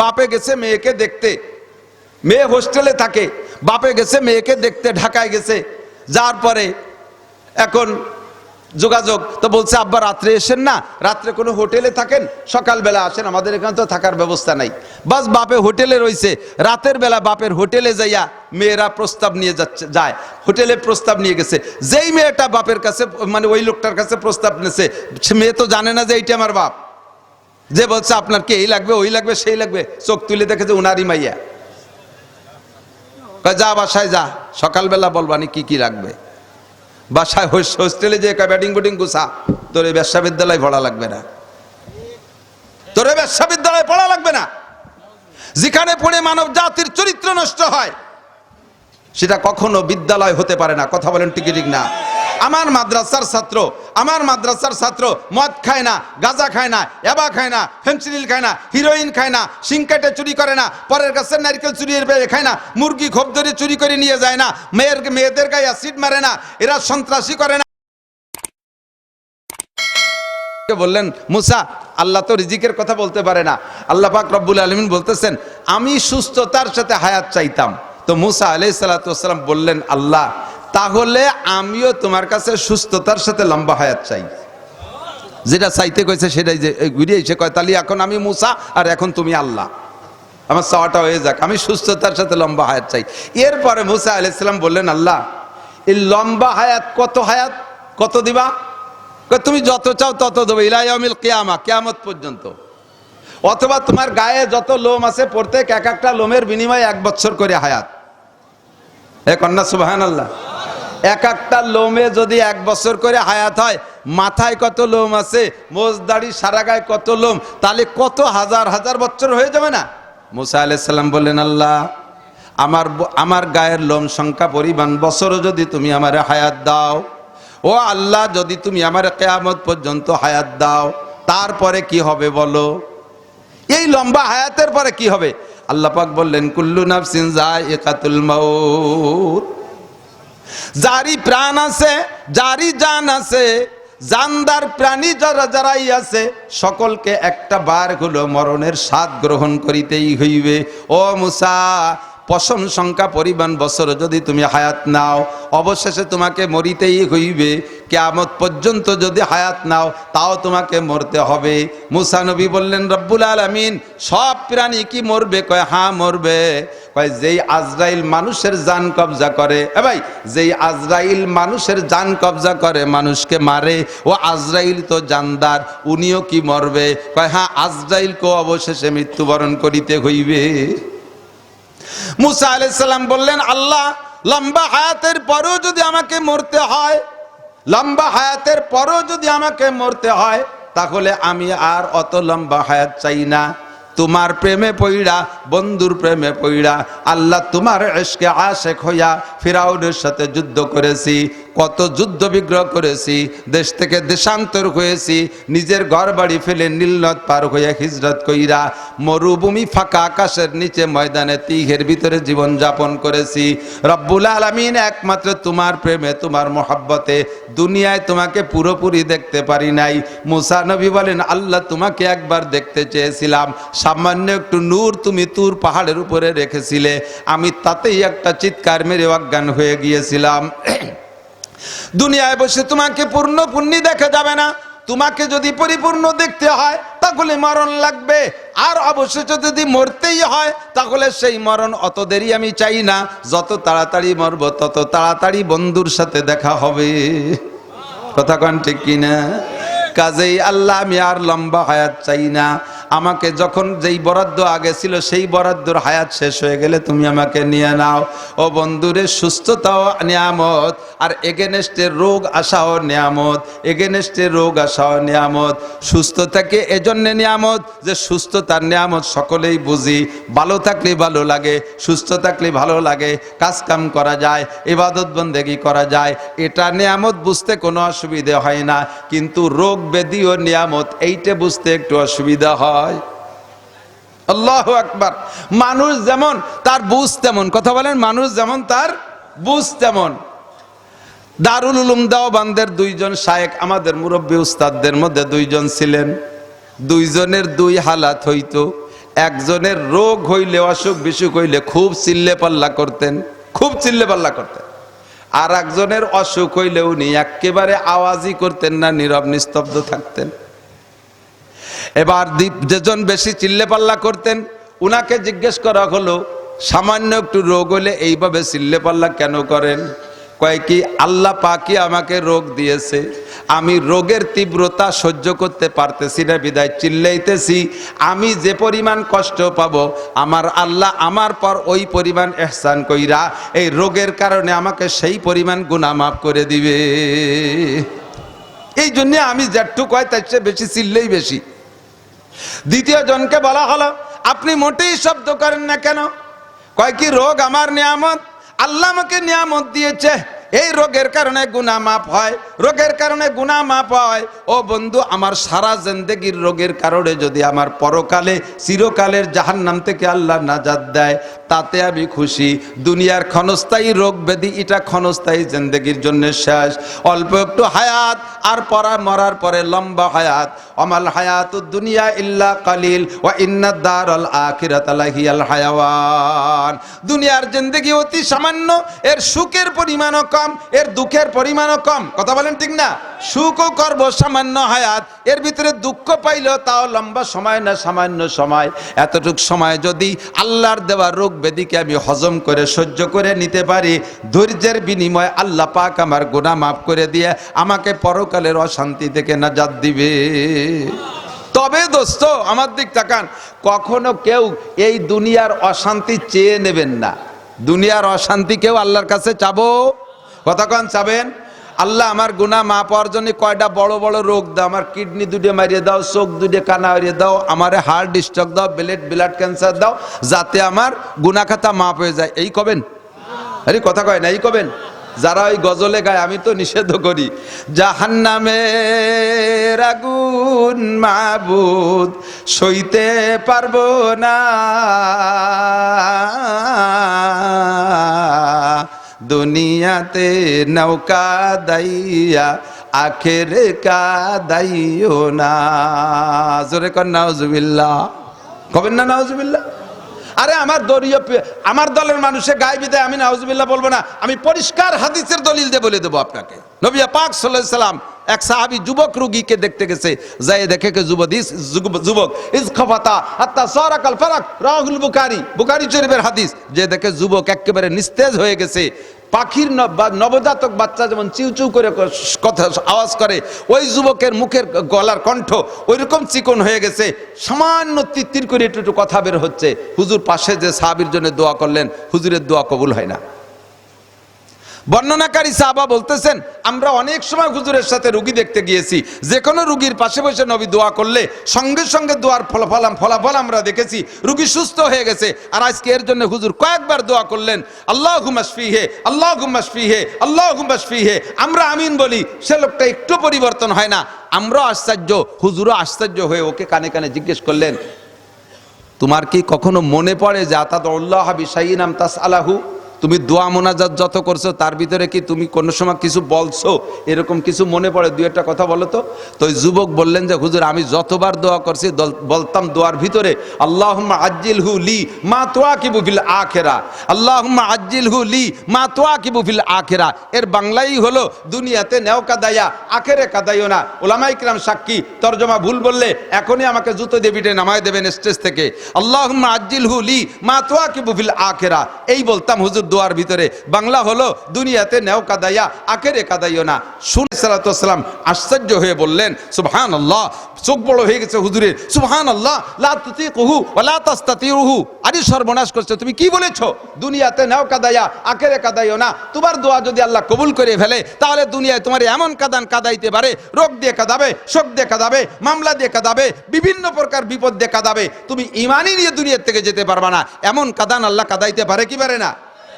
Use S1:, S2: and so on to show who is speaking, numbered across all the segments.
S1: বাপে গেছে মেয়েকে দেখতে, মেয়ে হোস্টেলে থাকে, বাপে গেছে মেয়েকে দেখতে, ঢাকায় গেছে। যার পরে এখন যোগাযোগ তো বলছে আব্বা রাত্রে এসেন না, রাত্রে কোনো হোটেলে থাকেন, সকালবেলা আসেন, আমাদের এখানে তো থাকার ব্যবস্থা নাই। বাস বাপে হোটেলে রয়েছে, রাতের বেলা বাপের হোটেলে যাইয়া মেয়েরা প্রস্তাব নিয়ে যায়, হোটেলে প্রস্তাব নিয়ে গেছে। যেই মেয়েটা বাপের কাছে মানে ওই লোকটার কাছে প্রস্তাব নিয়েছে, মেয়ে তো জানে না যে এইটা আমার বাপ, যে বলছে আপনার কি এই লাগবে ওই লাগবে সেই লাগবে, চোখ তুলে দেখে যে উনারই মাইয়া। যা বাসায় যা, সকালবেলা বলবানি কি কি লাগবে। বাসায় হোস্টেলে যে ব্যাটিং বুটিং গুছা, তোর এই ব্যবসা বিদ্যালয় পড়া লাগবে না, তোর এই ব্যবসা বিদ্যালয় পড়া লাগবে না। যেখানে পড়ে মানব জাতির চরিত্র নষ্ট হয় সেটা কখনো বিদ্যালয় হতে পারে না। কথা বলেন ঠিক ঠিক না? আমার মাদ্রাসার ছাত্র মদ খায় না, গাঁজা খায় না, এবা খায় না, ফেন্সিডিল খায় না, হিরোইন খায় না, সিংকেটে চুরি করে না, পরের কাছে নারকেল চুরি খায় না, মুরগি খোপ ধরে চুরি করে নিয়ে যায় না, মেয়েদের গায়ে অ্যাসিড মারে না, এরা সন্ত্রাসী করে না। বললেন মুসা, আল্লাহ তো রিজিকের কথা বলতে পারে না। আল্লাহ পাক রব্বুল আলামিন বলতেছেন আমি সুস্থতার সাথে হায়াত চাইতাম। তো মুসা আলাইহিস সালাতু ওয়াস সালাম বললেন আল্লাহ তাহলে আমিও তোমার কাছে সুস্থতার সাথে লম্বা হায়াত চাই। যেটা চাইতে কইছে সেটাই যে ঘুরিয়ে এসে কয় তাহলে এখন আমি মুসা আর এখন তুমি আল্লাহ, আমার চাওয়াটা হয়ে যাক, আমি সুস্থতার সাথে লম্বা হায়াত চাই। এরপরে মুসা আলাইহিস সালাম বললেন আল্লাহ এই লম্বা হায়াত কত দিবা? তুমি যত চাও তত দেবো, ইলা ইয়াউমিল কিয়ামা, কিয়ামত পর্যন্ত। অথবা তোমার গায়ে যত লোম আছে প্রত্যেক এক একটা লোমের বিনিময়ে 1 বছর করে হায়াত। এ কন্যা সুবহানাল্লাহ। এক একটা লোমে যদি 1 বছর করে হায়াত হয়, মাথায় কত লোম আছে, মোজ দাড়ি সারা গায়ে কত লোম, তাহলে কত হাজার হাজার বছর হয়ে যাবে না? মুসা আলাইহিস সালাম বললেন আল্লাহ আমার গায়ের লোম সংখ্যা পরিমাণ বছরও যদি তুমি আমারে হায়াত দাও, ও আল্লাহ যদি তুমি আমার কিয়ামত পর্যন্ত হায়াত দাও, তারপরে কি হবে বলো? এই লম্বা হায়াতের পরে কি হবে? আল্লাহ পাক বললেন কুল্লু নাফসিন যায়িকাতুল মাউত, যারই প্রাণ আছে, যারই জান আছে, জানদার প্রাণী যারাই আছে সকলকে একটা বার হলো মরণের স্বাদ গ্রহণ করিতেই হইবে। ও মুসা পশম সংখ্যা পরিমাণ বছর যদি তুমি হায়াত নাও, অবশেষে তোমাকে মরিতেই হইবে। কিয়ামত পর্যন্ত যদি হায়াত নাও তাও তোমাকে মরতে হবে। মুসা নবী বললেন রব্বুল আলামিন সব প্রাণী কি মরবে? কয় হ্যাঁ মরবে। কয় যেই আজরাইল মানুষের জান কবজা করে, ভাই যেই আজরাইল মানুষের জান কবজা করে, মানুষকে মারে, ও আজরাইল তো জানদার, উনিও কি মরবে? কয় হ্যাঁ আজরাইলকে অবশেষে মৃত্যুবরণ করিতে হইবে। মুসা আলাইহিস সালাম বললেন আল্লাহ লম্বা হায়াতের পরেও যদি আমাকে মরতে হয়, লম্বা হায়াতের পরেও যদি আমাকে মরতে হয়, তাহলে আমি আর অত লম্বা হায়াত চাই না। তোমার প্রেমে পইড়া, বন্ধুর প্রেমে পইড়া, আল্লাহ তোমার ইশকে আশেক হইয়া ফিরাউনের সাথে যুদ্ধ করেছি, কত যুদ্ধ বিগ্রহ করেছি, দেশ থেকে দেশান্তর হয়েছি, নিজের ঘর বাড়ি ফেলে নীলনদ পার হইয়া হিজরত কইরা মরুভূমি ফাঁকা আকাশের নিচে ময়দানে তিহের ভিতরে জীবন যাপন করেছি। রব্বুল আলামিন একমাত্র তোমার প্রেমে, তোমার মোহাব্বতে দুনিয়ায় তোমাকে পুরোপুরি দেখতে পারি নাই। মুসা নবী বলেন আল্লাহ তোমাকে একবার দেখতে চেয়েছিলাম, সামান্য একটু নূর তুমি তুর পাহাড়ের উপরে রেখেছিলে, আমি তাতেই একটা চিৎকার মেরে অজ্ঞান হয়ে গিয়েছিলাম। দুনিয়ায় বসে তোমাকে পূর্ণি দেখা যাবে না, তোমাকে যদি পরিপূর্ণ দেখতে হয় তাহলে মরণ লাগবে, আর অবশেষে যদি মরতেই হয় তাহলে সেই মরণ অত দেরি আমি চাই না, যত তাড়াতাড়ি মরব তত তাড়াতাড়ি বন্ধুর সাথে দেখা হবে। কথা কন ঠিক কিনা? কাজেই আল্লাহ আমি আর লম্বা হায়াত চাই না, আমাকে যখন যেই বরাদ্দ আগে ছিল সেই বরাদ্দর হায়াত শেষ হয়ে গেলে তুমি আমাকে নিয়ে নাও। ও বন্ধুরে সুস্থতাও নিয়ামত, আর এগেনেস্টের রোগ আসাও নিয়ামত, এগেনেস্টের রোগ আসাও নিয়ামত। সুস্থতাকে এজন্য নিয়ামত যে সুস্থতার নিয়ামত সকলেই বুঝি, ভালো থাকলে ভালো লাগে, সুস্থ থাকলে ভালো লাগে, কাজ কাম করা যায়, ইবাদত বন্দেগী করা যায়, এটা নিয়ামত বুঝতে কোনো অসুবিধা হয় না। কিন্তু রোগ ব্যাধি ও নিয়ামত এইটা বুঝতে একটু অসুবিধা হয়। আল্লাহু আকবার। মানুষ যেমন তার বুঝ তেমন, কথা বলেন, মানুষ যেমন তার বুঝ তেমন। দারুল উলুম দেওবন্দের 2 জন শায়েখ আমাদের মুরব্বী উস্তাদদের মধ্যে 2 জন ছিলেন, 2 জনের 2 হালাত হইতো। একজনের রোগ হইলে, অসুখ বিসুখ হইলে খুব চিল্লে পাল্লা করতেন, খুব চিল্লে পাল্লা করতেন। আর একজনের অসুখ হইলে উনি একেবারে আওয়াজই করতেন না, নীরব নিস্তব্ধ থাকতেন। এবার যেজন বেশি চিল্লে পাল্লা করতেন উনাকে জিজ্ঞেস করা হলো, সামান্য একটু রোগ হলে এইভাবে চিল্লে পাল্লা কেন করেন? কয় কি, আল্লাহ পাকই আমাকে রোগ দিয়েছে, আমি রোগের তীব্রতা সহ্য করতে পারতেছি না বিদায় চিল্লাইতেছি। আমি যে পরিমাণ কষ্ট পাবো আমার আল্লাহ আমার পর ওই পরিমাণ ইহসান কইরা এই রোগের কারণে আমাকে সেই পরিমাণ গুনাহ মাফ করে দিবে। এই জন্য আমি যেটুকু কয় তার চেয়ে বেশি চিল্লেই বেশি। দ্বিতীয় জনকে বলা হলো, আপনি মোটেই শব্দ করেন না কেন? কয় কি, রোগ আমার নিয়ামত, আল্লাহ আমাকে নিয়ামত দিয়েছে, এই রোগের কারণে গুনাহ মাফ হয়, রোগের কারণে গুনাহ মাফ হয়। ও বন্ধু, আমার সারা জিন্দেগির রোগের কারণে যদি আমার পরকালে চিরকালের জাহান্নাম থেকে আল্লাহ নাজাত দেয় তাতে আমি খুশি। দুনিয়ার ক্ষণস্থায়ী রোগ ব্যাধি এটা ক্ষণস্থায়ী জিন্দেগির জন্য শেষ, অল্প একটু হায়াত, আর মরার পরে লম্বা হায়াত। আমাল হায়াতুদ দুনিয়া ইল্লা কালিল ওয়া ইন্নাদ দারাল আখিরাতা লাহিয়াল হায়াওয়ান। দুনিয়ার জিন্দেগি অতি সামান্য, এর সুখের পরিমাণও কম, এর দুঃখের পরিমাণও কম। কথা বলেন ঠিক না? সুখও করব সামান্য হায়াত, এর ভিতরে দুঃখ পাইলেও তাও লম্বা সময় না, সামান্য সময়। এতটুক সময় যদি আল্লাহর দেওয়া রোগ ব্যাধিকে আমি হজম করে সহ্য করে নিতে পারি, ধৈর্যের বিনিময়ে আল্লাহ পাক আমার গুনাহ মাফ করে দিয়ে আমাকে পরকালের অশান্তি থেকে নাজাত দিবে। তবে দোস্ত আমার দিক তাকান, কখনো কেউ এই দুনিয়ার অশান্তি চেয়ে নেবেন না। দুনিয়ার অশান্তি কেউ আল্লাহর কাছে চাবো? কতক্ষণ চাবেন? আল্লাহ আমার গুনাহ মাফ হওয়ার জন্য কয়টা বড় বড় রোগ দাও, আমার কিডনি দুটো মারিয়ে দাও, চোখ দুটো কানা হারিয়ে দাও, আমার হার্ট স্ট্রোক দাও, ব্লাড ক্যান্সার দাও, যাতে আমার গুনাহ খাতা মাফ হয়ে যায়। এই কবেন? আরে কথা কয় না, এই কবেন? যারা ওই গজলে গায়, আমি তো নিষেধ করি, জাহান্নামের আগুন মাবুদ সইতে পারবো না, দুনিয়াতে নৌকা দাইয়া আখেরে কাদাইও না। জোরে কর নাউজুবিল্লাহ। কবেন না নাউজুবিল্লাহ? আরে আমার দলের মানুষে গায়ে বিদায় আমি নাউজুবিল্লাহ বলবো না, আমি পরিষ্কার হাদিসের দলিল দিয়ে বলে দেবো আপনাকে। নবী পাক সাল্লাল্লাহু আলাইহি সাল্লাম এক সাহাবী যুবক রোগীকে দেখতে গেছে, যাই দেখে কে যুবক ইজখাফাতা হাত্তা সারাকাল ফারাক, রাহুল বুখারী শরীফের হাদিস। যে দেখে যুবক একেবারে নিস্তেজ হয়ে গেছে, পাখির নবজাতক বাচ্চা যেমন চিউ করে কথা আওয়াজ করে, ওই যুবকের মুখের গলার কণ্ঠ ওইরকম চিকন হয়ে গেছে, সামান্য তিত্তির করে একটু কথা বের হচ্ছে। হুজুর পাশে যে সাহাবীর জন্য দোয়া করলেন, হুজুরের দোয়া কবুল হয় না। বর্ণনাকারী সাহাবা বলতেছেন, আমরা অনেক সময় হুজুরের সাথে রুগী দেখতে গিয়েছি, যে কোনো রুগীর পাশে বসে নবী দোয়া করলে সঙ্গে সঙ্গে দোয়ার ফলাফল আমরা দেখেছি, রুগী সুস্থ হয়ে গেছে। আর আজকে এর জন্য হুজুর কয়েকবার দোয়া করলেন, আল্লাহুম্মা শফিহে, আল্লাহুম্মা শফিহে, আল্লাহুম্মা শফিহে। আমরা আমিন বলি, সে লোকটা একটু পরিবর্তন হয় না। আমরাও আশ্চর্য, হুজুরও আশ্চর্য হয়ে ওকে কানে কানে জিজ্ঞেস করলেন, তোমার কি কখনো মনে পড়ে যে আতাদুল্লাহ বিশাইইন আম তাসআলাহু, তুমি দোয়া মোনাজাত যত করছো তার ভিতরে কি তুমি কোনো সময় কিছু বলছো, এরকম কিছু মনে পড়ে? দুই একটা কথা বলো তো। তো ওই যুবক বললেন যে হুজুর, আমি যতবার দোয়া করছি বলতাম দোয়ার ভিতরে, আল্লাহুম্মা আজ্জিলহু লি মা তুআকিবু ফিল আখিরা, আল্লাহুম্মা আজ্জিলহু লি মা তুআকিবু ফিল আখিরা। এর বাংলাই হলো, দুনিয়াতে নেও কাদাইয়া আখেরে কাদাইও না। উলামায়ে কিরাম সাক্ষী, তরজমা ভুল বললে এখনই আমাকে জুতো দিয়ে পিটে নামায় দেবেন স্টেজ থেকে। আল্লাহুম্মা আজ্জিলহু লি মা তুআকিবু ফিল আখিরা, এই বলতাম হুজুর দোয়ার ভিতরে। বাংলা হলো, দুনিয়াতে নেও কাদাইয়া আখেরে কাদাইও না। শুনে সাল্লাল্লাহু আলাইহি ওয়াসাল্লাম আশ্চর্য হয়ে বললেন, সুবহানাল্লাহ। চোখ বড় হয়ে গেছে হুজুরের, সুবহানাল্লাহ, লা তুতিকুহু ওয়া লা তাস্তাতিউহু। আরে সর্বনাশ করছো, তুমি কি বলেছো? দুনিয়াতে নেও কাদাইয়া আখেরে কাদাইও না। তোমার দোয়া যদি আল্লাহ কবুল করে ফেলে, তাহলে দুনিয়ায় তোমার এমন কাদান কাদাইতে পারে, রোগ দিয়ে কাদাবে, শোক দিয়ে কাদাবে, মামলা দিয়ে কাদাবে, বিভিন্ন প্রকার বিপদ দিয়ে কাদাবে, তুমি ঈমানই নিয়ে দুনিয়া থেকে যেতে পারবা না। এমন কাদান আল্লাহ কাদাইতে পারে কি পারে না?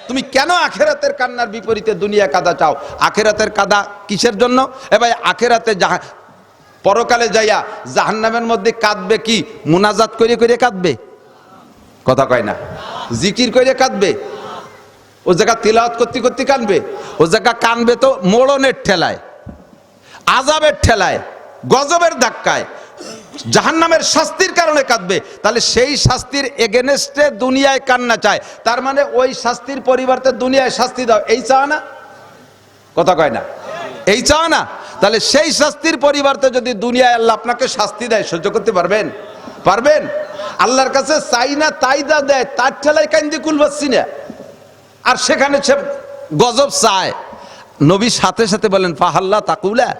S1: তুমি কেন আখেরাতের কান্নার বিপরীতে দুনিয়া কাদা চাও? আখেরাতের কাদা কিসের জন্য? এ ভাই, আখেরাতে পরকালে যাইয়া জাহান্নামের মধ্যে কাঁদবে কি? মুনাজাত করে করে কাঁদবে? কথা কয় না। জিকির করে কাঁদবে? ও জায়গা তিলাওয়াত করতে করতে কাঁদবে? ও জায়গা কাঁদবে তো মোড়নের ঠেলায়, আযাবের ঠেলায়, গজবের ধাক্কায়। জাহান্নামের শাস্তির কারণে কাঁদবে, তাহলে সেই শাস্তির এগেনস্টে দুনিয়ায় কান্না চায়, তার মানে ওই শাস্তির পরিবর্তে দুনিয়ায় শাস্তি দাও, এই চাও না? কথা কয় না, এই চাও না? তাহলে সেই শাস্তির পরিবর্তে যদি দুনিয়ায় আল্লাহ আপনাকে শাস্তি দেয়, সহ্য করতে পারবেন? পারবেন? আল্লাহর কাছে চাই না তাই যা দেয়, তার ঠেলায় কান্দি কুল পাচ্ছি না, আর সেখানে সে গজব চায়। নবী সাথে সাথে বলেন ফাহাল্লা তাকুলা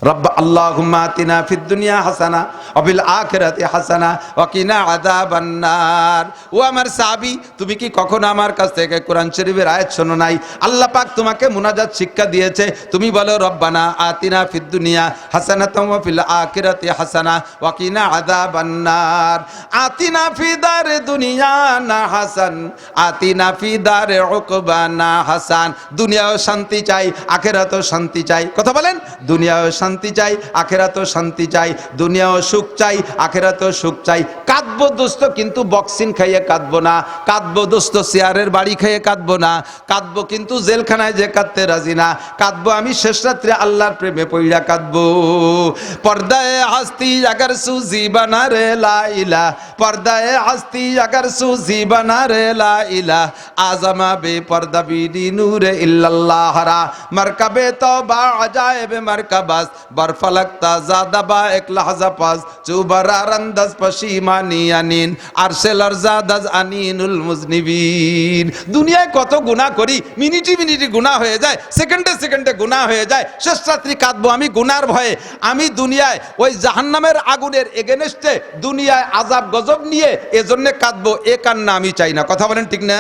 S1: রব্বা আল্লাহুম্মা আতিনা ফিদ দুনিয়া হাসানা ওয়া ফিল আখিরাতি হাসানা ওয়া কিনা আযাবান নার। ও আমার সাহাবী, তুমি কি কখনো আমার কাছ থেকে কোরআন শরীফের আয়াত শোনো নাই? আল্লাহ পাক তোমাকে মুনাজাত শিক্ষা দিয়েছে, তুমি বলো রব্বানা আতিনা ফিদ দুনিয়া হাসানাতাও ওয়া ফিল আখিরাতি হাসানা ওয়া কিনা আযাবান নার। আতিনা ফি দারে দুনিয়া না হাসান, আতিনা ফি দারে উকবা না হাসান। দুনিয়াও শান্তি চাই, আখিরাতেও শান্তি চাই। কথা বলেন, দুনিয়াও শান্তি চাই, আখেরাতেও শান্তি চাই, দুনিয়াও সুখ চাই, আখেরাতেও সুখ চাই। কাঁদবো দোস্ত, কিন্তু বক্সিন খাইয়ে কাঁদবো না, কাঁদবো দোস্ত চেয়ারের বাড়ি খাইয়ে কাঁদবো না, কাঁদবো কিন্তু জেলখানায় যে কাঁদতে রাজি না, কাঁদবো আমি শেষ রাত্রে আল্লাহর প্রেমে পইড়া কাঁদবো। পর্দায় হাস্তি আগার সুজি বানা রে লা ইলাহ, পর্দায় হাস্তি আগার সুজি বানা রে লা ইলাহ, আজমা বে পর্দা বিদি নূরে ইল্লাল্লাহ রা, মারকাবে তওবা আজায়েব মারকাবাস, বরফলকতা জাদাবা এক লাহজা পাস, চুবারার আন্দাজ পশিমানি আনিন, আরশেলার জাদাজ আনিনুল মুজনিবিন। দুনিয়ায় কত গুনাহ করি, মিনিটে মিনিটে গুনাহ হয়ে যায়, সেকেন্ডে সেকেন্ডে গুনাহ হয়ে যায়। শেষ রাত্রি কাঁদবো আমি গুনার ভয়ে। আমি দুনিয়ায় ওই জাহান্নামের আগুনের এগেনস্টে দুনিয়ায় আযাব গজব নিয়ে এজন্য কাঁদবো, এ কান্না আমি চাই না। কথা বলেন ঠিক না?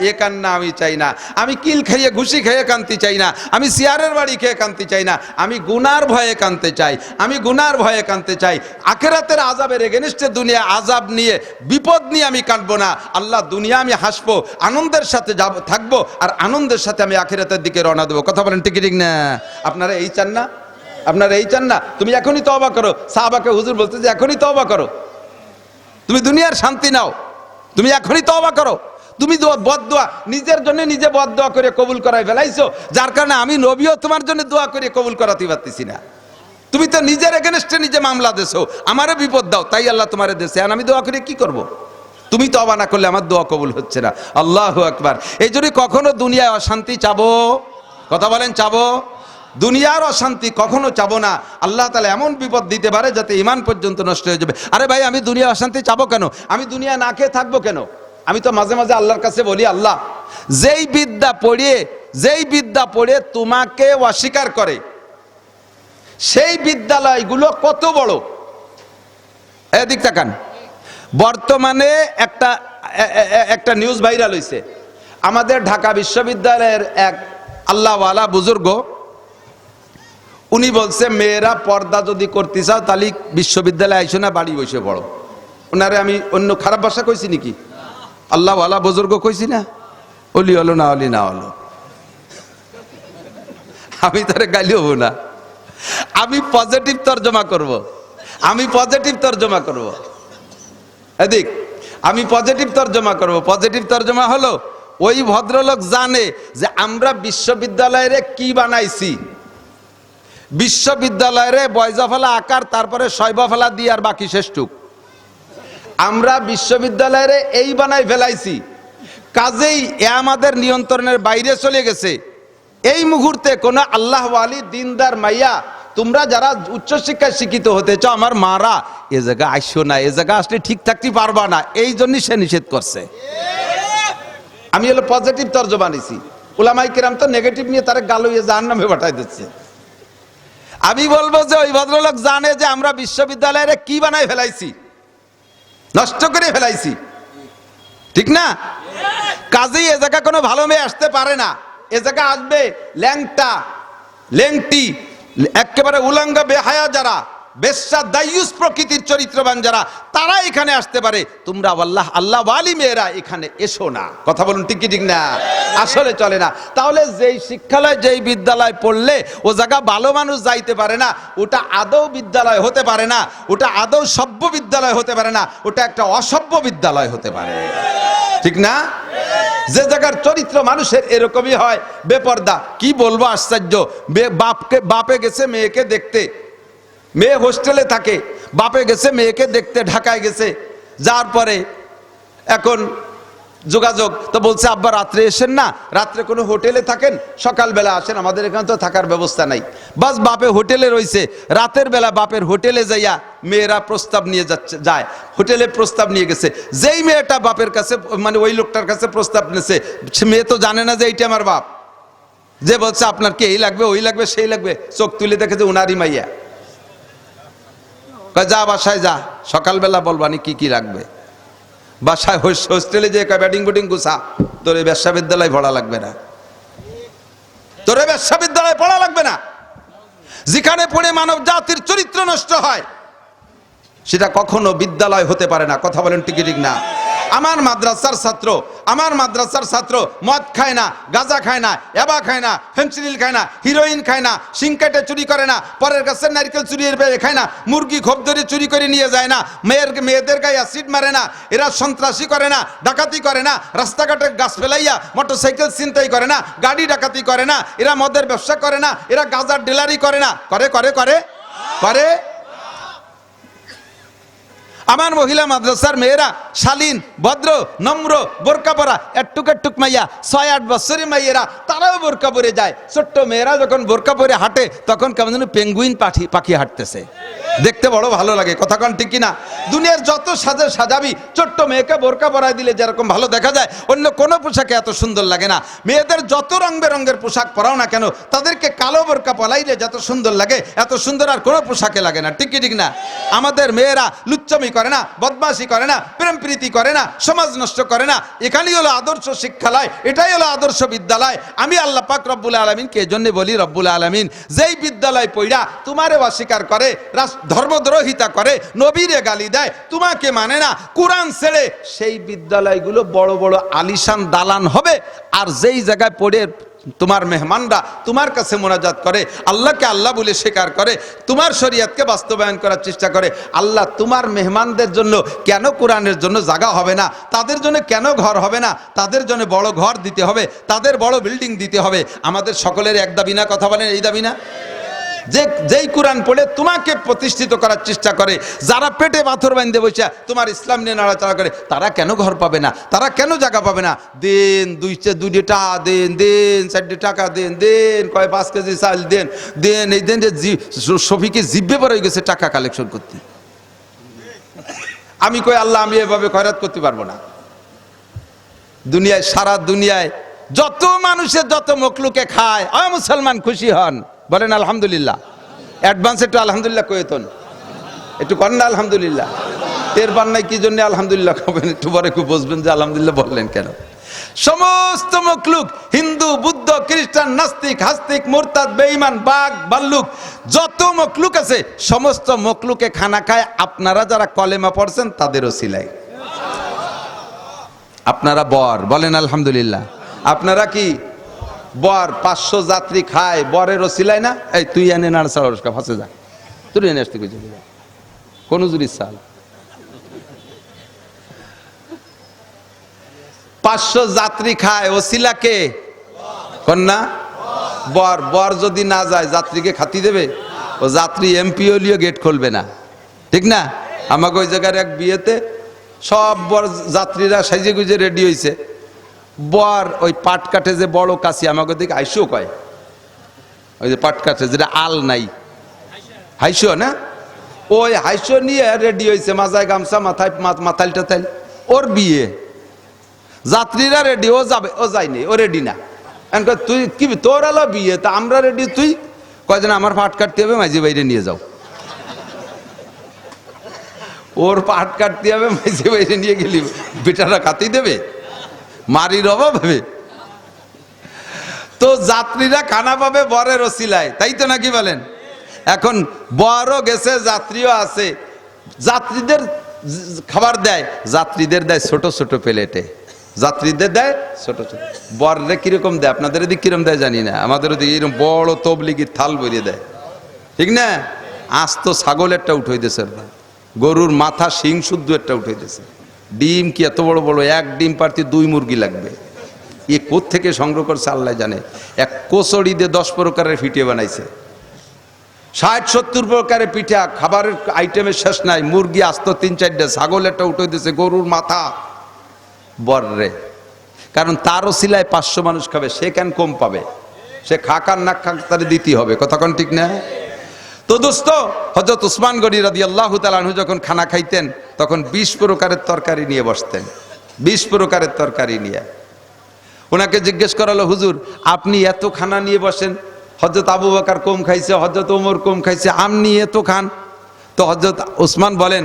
S1: এ কান্না আমি চাই না। আমি কিল খাইয়ে ঘুষি খেয়ে কাঁদতে চাই না, আমি চেয়ারের বাড়ি খেয়ে কাঁদতে চাই না, আমি গুনার ভয়ে কাঁদতে চাই, আমি গুনার ভয়ে কাঁদতে চাই। আখিরাতের আযাবের এগেনস্টে দুনিয়া আযাব নিয়ে বিপদ নিয়ে আমি কাঁদবো না। আল্লাহ, দুনিয়া আমি হাসবো, আনন্দের সাথে যাব থাকবো, আর আনন্দের সাথে আমি আখিরাতের দিকে রওনা দেবো। কথা বলেন ঠিক ঠিক না? আপনারা এই চান না? আপনারা এই চান না? তুমি এখনই তওবা করো। সাহাবাকে হুজুর বলতে যে এখনই তওবা করো, তুমি দুনিয়ার শান্তি নাও, তুমি এখনই তওবা করো। তুমি বদদোয়া নিজের জন্য নিজে বদদোয়া করে কবুল করাই ফেলাইছো, যার কারণে আমি নবীও তোমার জন্য দোয়া করে কবুল করাতে পারতেছি না। তুমি তো নিজের এগেনস্টে নিজে মামলা দেছো, আমারে বিপদ দাও, তাই আল্লাহ তোমারে দেশে, আর আমি দোয়া করে কি করব? তুমি তওবা না করলে আমার দোয়া কবুল হচ্ছে না। আল্লাহু আকবার। এই জন্য কখনো দুনিয়ায় অশান্তি চাবো? কথা বলেন, চাবো? দুনিয়ার অশান্তি কখনো চাবো না। আল্লাহ তাআলা এমন বিপদ দিতে পারে যাতে ঈমান পর্যন্ত নষ্ট হয়ে যাবে। আরে ভাই, আমি দুনিয়া অশান্তি চাবো কেন? আমি দুনিয়া না খেয়ে থাকবো কেন? আমি তো মাঝে মাঝে আল্লাহর কাছে বলি, আল্লাহ, যেই বিদ্যা পড়ে তোমাকে অস্বীকার করে, সেই বিদ্যালয়গুলো কত বড়। এদিক তাকান। বর্তমানে একটা নিউজ ভাইরাল হয়েছে। আমাদের ঢাকা বিশ্ববিদ্যালয়ের এক আল্লাহওয়ালা বুজুর্গ, উনি বলছে মেয়েরা পর্দা যদি করতে চাও তাহলে বিশ্ববিদ্যালয়ে আইসো না, বাড়ি বসে পড়ো। ওনারে আমি অন্য খারাপ ভাষা কইছি নাকি? আল্লাহওয়ালা বুজুর্গ কইছি না? অলি হলো না, অলি না হলো, আমি তারে গালি হবো না, আমি পজিটিভ তর্জমা করব, আমি পজিটিভ তর্জমা করব। এদিক আমি পজিটিভ তর্জমা করব। পজিটিভ তর্জমা হলো, ওই ভদ্রলোক জানে যে আমরা বিশ্ববিদ্যালয়ের কি বানাইছি। বিশ্ববিদ্যালয়ের বয়জাফলা আকার, তারপরে শৈবাফলা দিয়ে আর বাকি শেষটুক আমরা বিশ্ববিদ্যালয়ের এই বানাই ফেলাইছি। কাজেই এ আমাদের নিয়ন্ত্রণের বাইরে চলে গেছে। এই মুহূর্তে কোন আল্লাহ ওয়ালি দিনদার মাইয়া, তোমরা যারা উচ্চশিক্ষায় শিক্ষিত হতে চাও, আমার মারা এ জায়গা আইসো না, এ জায়গা আসলে ঠিক থাকতে পারবা না, এই জন্যই সে নিষেধ করছে। আমি হলো পজিটিভ তর্জমা নিছি। উলামায়ে কেরাম তো নেগেটিভ নিয়ে তারে গালুয়ে জাহান্নামে পাঠাই দিচ্ছে। আমি বলবো যে ওই ভদ্রলোক জানে যে আমরা বিশ্ববিদ্যালয়ের কি বানাই ফেলাইছি, নষ্ট করে ফেলাইছি, ঠিক না? কাজেই এ জায়গা কোনো ভালো মেয়ে আসতে পারে না। এ জায়গা আসবে ল্যাংটা, লেংটি, একেবারে উলঙ্গ বেহায়া যারা, বেশ্যা দাইয়ুস প্রকৃতির চরিত্রবান যারা, তারা এখানে আসতে পারে। তোমরা আল্লাহ ওয়ালি মেয়েরা এখানে এসো না। কথা বলুন ঠিক কি ঠিক না? আসলে চলে না। তাহলে যেই শিক্ষালয়, যেই বিদ্যালয় পড়লে ও জায়গা ভালো মানুষ যাইতে পারে না, ওটা আদৌ বিদ্যালয় হতে পারে না, ওটা আদৌ সভ্য বিদ্যালয় হতে পারে না, ওটা একটা অসভ্য বিদ্যালয় হতে পারে, ঠিক না? যে জায়গার চরিত্র মানুষের এরকমই হয়, বেপর্দা। কি বলবো, আশ্চর্য। বাপে গেছে মেয়েকে দেখতে, মেয়ে হোস্টেলে থাকে, বাপে গেছে মেয়েকে দেখতে ঢাকায় গেছে, যার পরে এখন যোগাযোগ তো বলছে আব্বা রাত্রে এসেন না, রাত্রে কোনো হোটেলে থাকেন, সকালবেলা আসেন, আমাদের এখানে তো থাকার ব্যবস্থা নাই। বাস বাপে হোটেলে রয়েছে, রাতের বেলা বাপের হোটেলে যাইয়া মেয়েরা প্রস্তাব নিয়ে যায়, হোটেলে প্রস্তাব নিয়ে গেছে। যেই মেয়েটা বাপের কাছে মানে ওই লোকটার কাছে প্রস্তাব নিয়েছে, মেয়ে তো জানে না যে এইটা আমার বাপ, যে বলছে আপনার কি এই লাগবে ওই লাগবে সেই লাগবে, চোখ তুলে দেখে যে উনারই মাইয়া। যা বাসায় যা, সকালবেলা বলবানি কি কি লাগবে। বাসায় হোস্টেলে যে ব্যাটিং বুটিং গুছা, তোর এই ব্যবসা বিদ্যালয় পড়া লাগবে না, তোর এই ব্যবসা বিদ্যালয় পড়া লাগবে না। যেখানে পড়ে মানব জাতির চরিত্র নষ্ট হয় সেটা কখনো বিদ্যালয় হতে পারে না। কথা বলেন ঠিক ঠিক না? আমার মাদ্রাসার ছাত্র মদ খায় না, গাঁজা খায় না, এবা খায় না, ফেন্সিডিল খায় না, হিরোইন খায় না, সিংকেটে চুরি করে না, পরের কাছে নারকেল চুরি খায় না, মুরগি খোপ ধরে চুরি করে নিয়ে যায় না, মেয়েদের গায়ে অ্যাসিড মারে না, এরা সন্ত্রাসী করে না, ডাকাতি করে না, রাস্তাঘাটে গাছ ফেলাইয়া মোটরসাইকেল ছিনতাই করে না, গাড়ি ডাকাতি করে না, এরা মদের ব্যবসা করে না, এরা গাঁজার ডিলারি করে না। করে করে করে করে আমার মহিলা মাদ্রাসার মেয়েরা শালীন, ভদ্র, নম্র, বোরকা পরা, একটুক মাইয়া, 6-8 বছরের মাইয়েরা, তারাও বোরকা পরে যায়। ছোট্ট মেয়েরা যখন বোরকা পরে হাঁটে তখন কেমন যেন পেঙ্গুইন পাখি হাঁটতেছে, দেখতে বড় ভালো লাগে। কথা কন ঠিক কিনা? দুনিয়ার যত সাজাবি, ছোট্ট মেয়েকে বোরকা পরায় দিলে যেরকম ভালো দেখা যায়, অন্য কোনো পোশাকে এত সুন্দর লাগে না। মেয়েদের যত রং বেরঙের পোশাক পরাও না কেন, তাদেরকে কালো বোরকা পরাইলে যত সুন্দর লাগে, এত সুন্দর আর কোনো পোশাকে লাগে না। ঠিক কি ঠিক না? আমাদের মেয়েরা লুচ্চামি করে না, বদমাশি করে না, প্রেম প্রীতি করে না, সমাজ নষ্ট করে না। এখানেই হলো আদর্শ শিক্ষালয়, এটাই হলো আদর্শ বিদ্যালয়। আমি আল্লাহ পাক রব্বুল আলামিনকে এজন্য বলি, রব্বুল আলামিন যেই বিদ্যালয় পড়া তোমারে অস্বীকার করে, ধর্মদ্রোহিতা করে, নবীরে গালি দেয়, তোমাকে মানে না, কোরআন ছেড়ে, সেই বিদ্যালয়গুলো বড় বড় আলিশান দালান হবে। আর যেই জায়গায় পড়ে তোমার মেহমানরা তোমার কাছে মোনাজাত করে, আল্লাহকে আল্লাহ বলে স্বীকার করে, তোমার শরীয়তকে বাস্তবায়ন করার চেষ্টা করে, আল্লাহ তোমার মেহমানদের জন্য কেন কোরআনের জন্য জায়গা হবে না, তাদের জন্য কেন ঘর হবে না, তাদের জন্য বড় ঘর দিতে হবে, তাদের বড় বিল্ডিং দিতে হবে। আমাদের সকলের এক দাবি না? কথা বলেন, এই দাবি না? যেই কোরআন পড়ে তোমাকে প্রতিষ্ঠিত করার চেষ্টা করে, যারা পেটে পাথর বাঁধতে বসে তোমার ইসলাম নিয়ে নাড়াচাড়া করে, তারা কেন ঘর পাবে না, তারা কেন জায়গা পাবে না? দেন 2 টাকা দেন, 4 টাকা দেন, কয় 5 কেজি চাল দেন, এই দেন। শফিকে জিব্বে পড়ে গেছে টাকা কালেকশন করতে। আমি কই আল্লাহ, আমি এভাবে খয়রাত করতে পারবো না। দুনিয়ায়, সারা দুনিয়ায় যত মানুষের যত মখলুকে খায়, মুসলমান খুশি হন, বলেন আলহামদুলিল্লাহ। অ্যাডভান্স একটু আলহামদুলিল্লাহ কয়েতন, একটু করেন না আলহামদুলিল্লাহ। এর বান্নাই কি জন্য আলহামদুলিল্লাহ কবেন, একটু পরে খুব বুঝবেন যে আলহামদুলিল্লাহ বললেন কেন। সমস্ত মখলুক, হিন্দু, বুদ্ধ, খ্রিস্টান, নাস্তিক, হাস্তিক, মুরতাদ, বেঈমান, বাঘ, ভাল্লুক, যত মখলুক আছে সমস্ত মখলুকে খানা খায়। আপনারা যারা কলেমা পড়ছেন তাদেরও সিলাই, আপনারা বর, বলেন আলহামদুলিল্লাহ। আপনারা কি বর? 500 যাত্রী খায়, বরের ওসিলায় না? এই তুই এনে নাড় সাড়া ফাঁসে যা, তুই এনে আসতে কিছু কোন জুরির সাল। 500 যাত্রী খায়, ওসিলাকে কন্যা বর যদি না যায় যাত্রীকে খাতি দেবে? ও যাত্রী এমপি হলিও গেট খুলবে না, ঠিক না? আমাকে ওই জায়গার এক বিয়েতে সব বর যাত্রীরা সাইজে গুজে রেডি হয়েছে, বর ওই পাট কাঠে যে বড় কাশি, আমাকে দিকে হাইসো কয়, ওই যে পাট কাঠে যেটা আল নাই, হাইসো না, ওই হাইসো নিয়ে রেডি হয়েছে, মাথায় গামছা, মাথায় মাথাল টাথাল। ওর বিয়ে, যাত্রীরা রেডি, ও যাবে, ও যায়নি, ও রেডি না। তুই কি তোর আলো বিয়ে, তা আমরা রেডি, তুই কয়জন আমার পাট কাটতে হবে, মাঝি বাইরে নিয়ে যাও। ওর পাট কাটতে হবে, মাঝি বাইরে নিয়ে গেলি বেটারা কাতি দেবে, মারির অভাব হবে। তো যাত্রীরা খানা পাবে বরের ওসিলায়, তাই তো নাকি বলেন? এখন বরও গেছে, যাত্রীও আছে, যাত্রীদের খাবার দেয়, যাত্রীদের দেয় ছোট ছোট প্লেটে, যাত্রীদের দেয় ছোট ছোট। বররে কিরকম দেয়? আপনাদের এদিকে কিরকম দেয় জানি না, আমাদের ওদিকে এরকম বড় তবলিগির থাল ভরিয়ে দেয়, ঠিক না? আস্ত ছাগলেরটা উঠে দিয়েছে, গরুর মাথা শিং শুদ্ধ একটা উঠে দিয়েছে, ডিম কি এত বড় বড়, এক ডিম পারতে 2 মুরগি লাগবে। এ কোত্থেকে সংগ্রহ করছে আল্লাহ জানে। এক কোচড়ি দিয়ে 10 প্রকারের ফিটিয়ে বানাইছে, 60-70 প্রকারের পিঠা, খাবারের আইটেমের শেষ নাই, মুরগি আস্ত 3-4টা, ছাগল একটা উঠে দিয়েছে, গরুর মাথা বর্রে। কারণ তারও সিলায় 500 মানুষ খাবে, সে কেন কম পাবে? সে খাকার না খাক তারে দিতে হবে, কথা কোন ঠিক না? তো দোস্ত, হযরত উসমান গনি রাদিয়াল্লাহু তাআলা আনহু যখন খানা খাইতেন তখন 20 প্রকারের তরকারি নিয়ে বসতেন, 20 প্রকারের তরকারি নিয়ে। ওনাকে জিজ্ঞেস করালো, হুজুর আপনি এত খানা নিয়ে বসেন, হযরত আবু বকর কম খাইছে, হযরত ওমর কম খাইছে, আপনি এত খান? তো হযরত উসমান বলেন,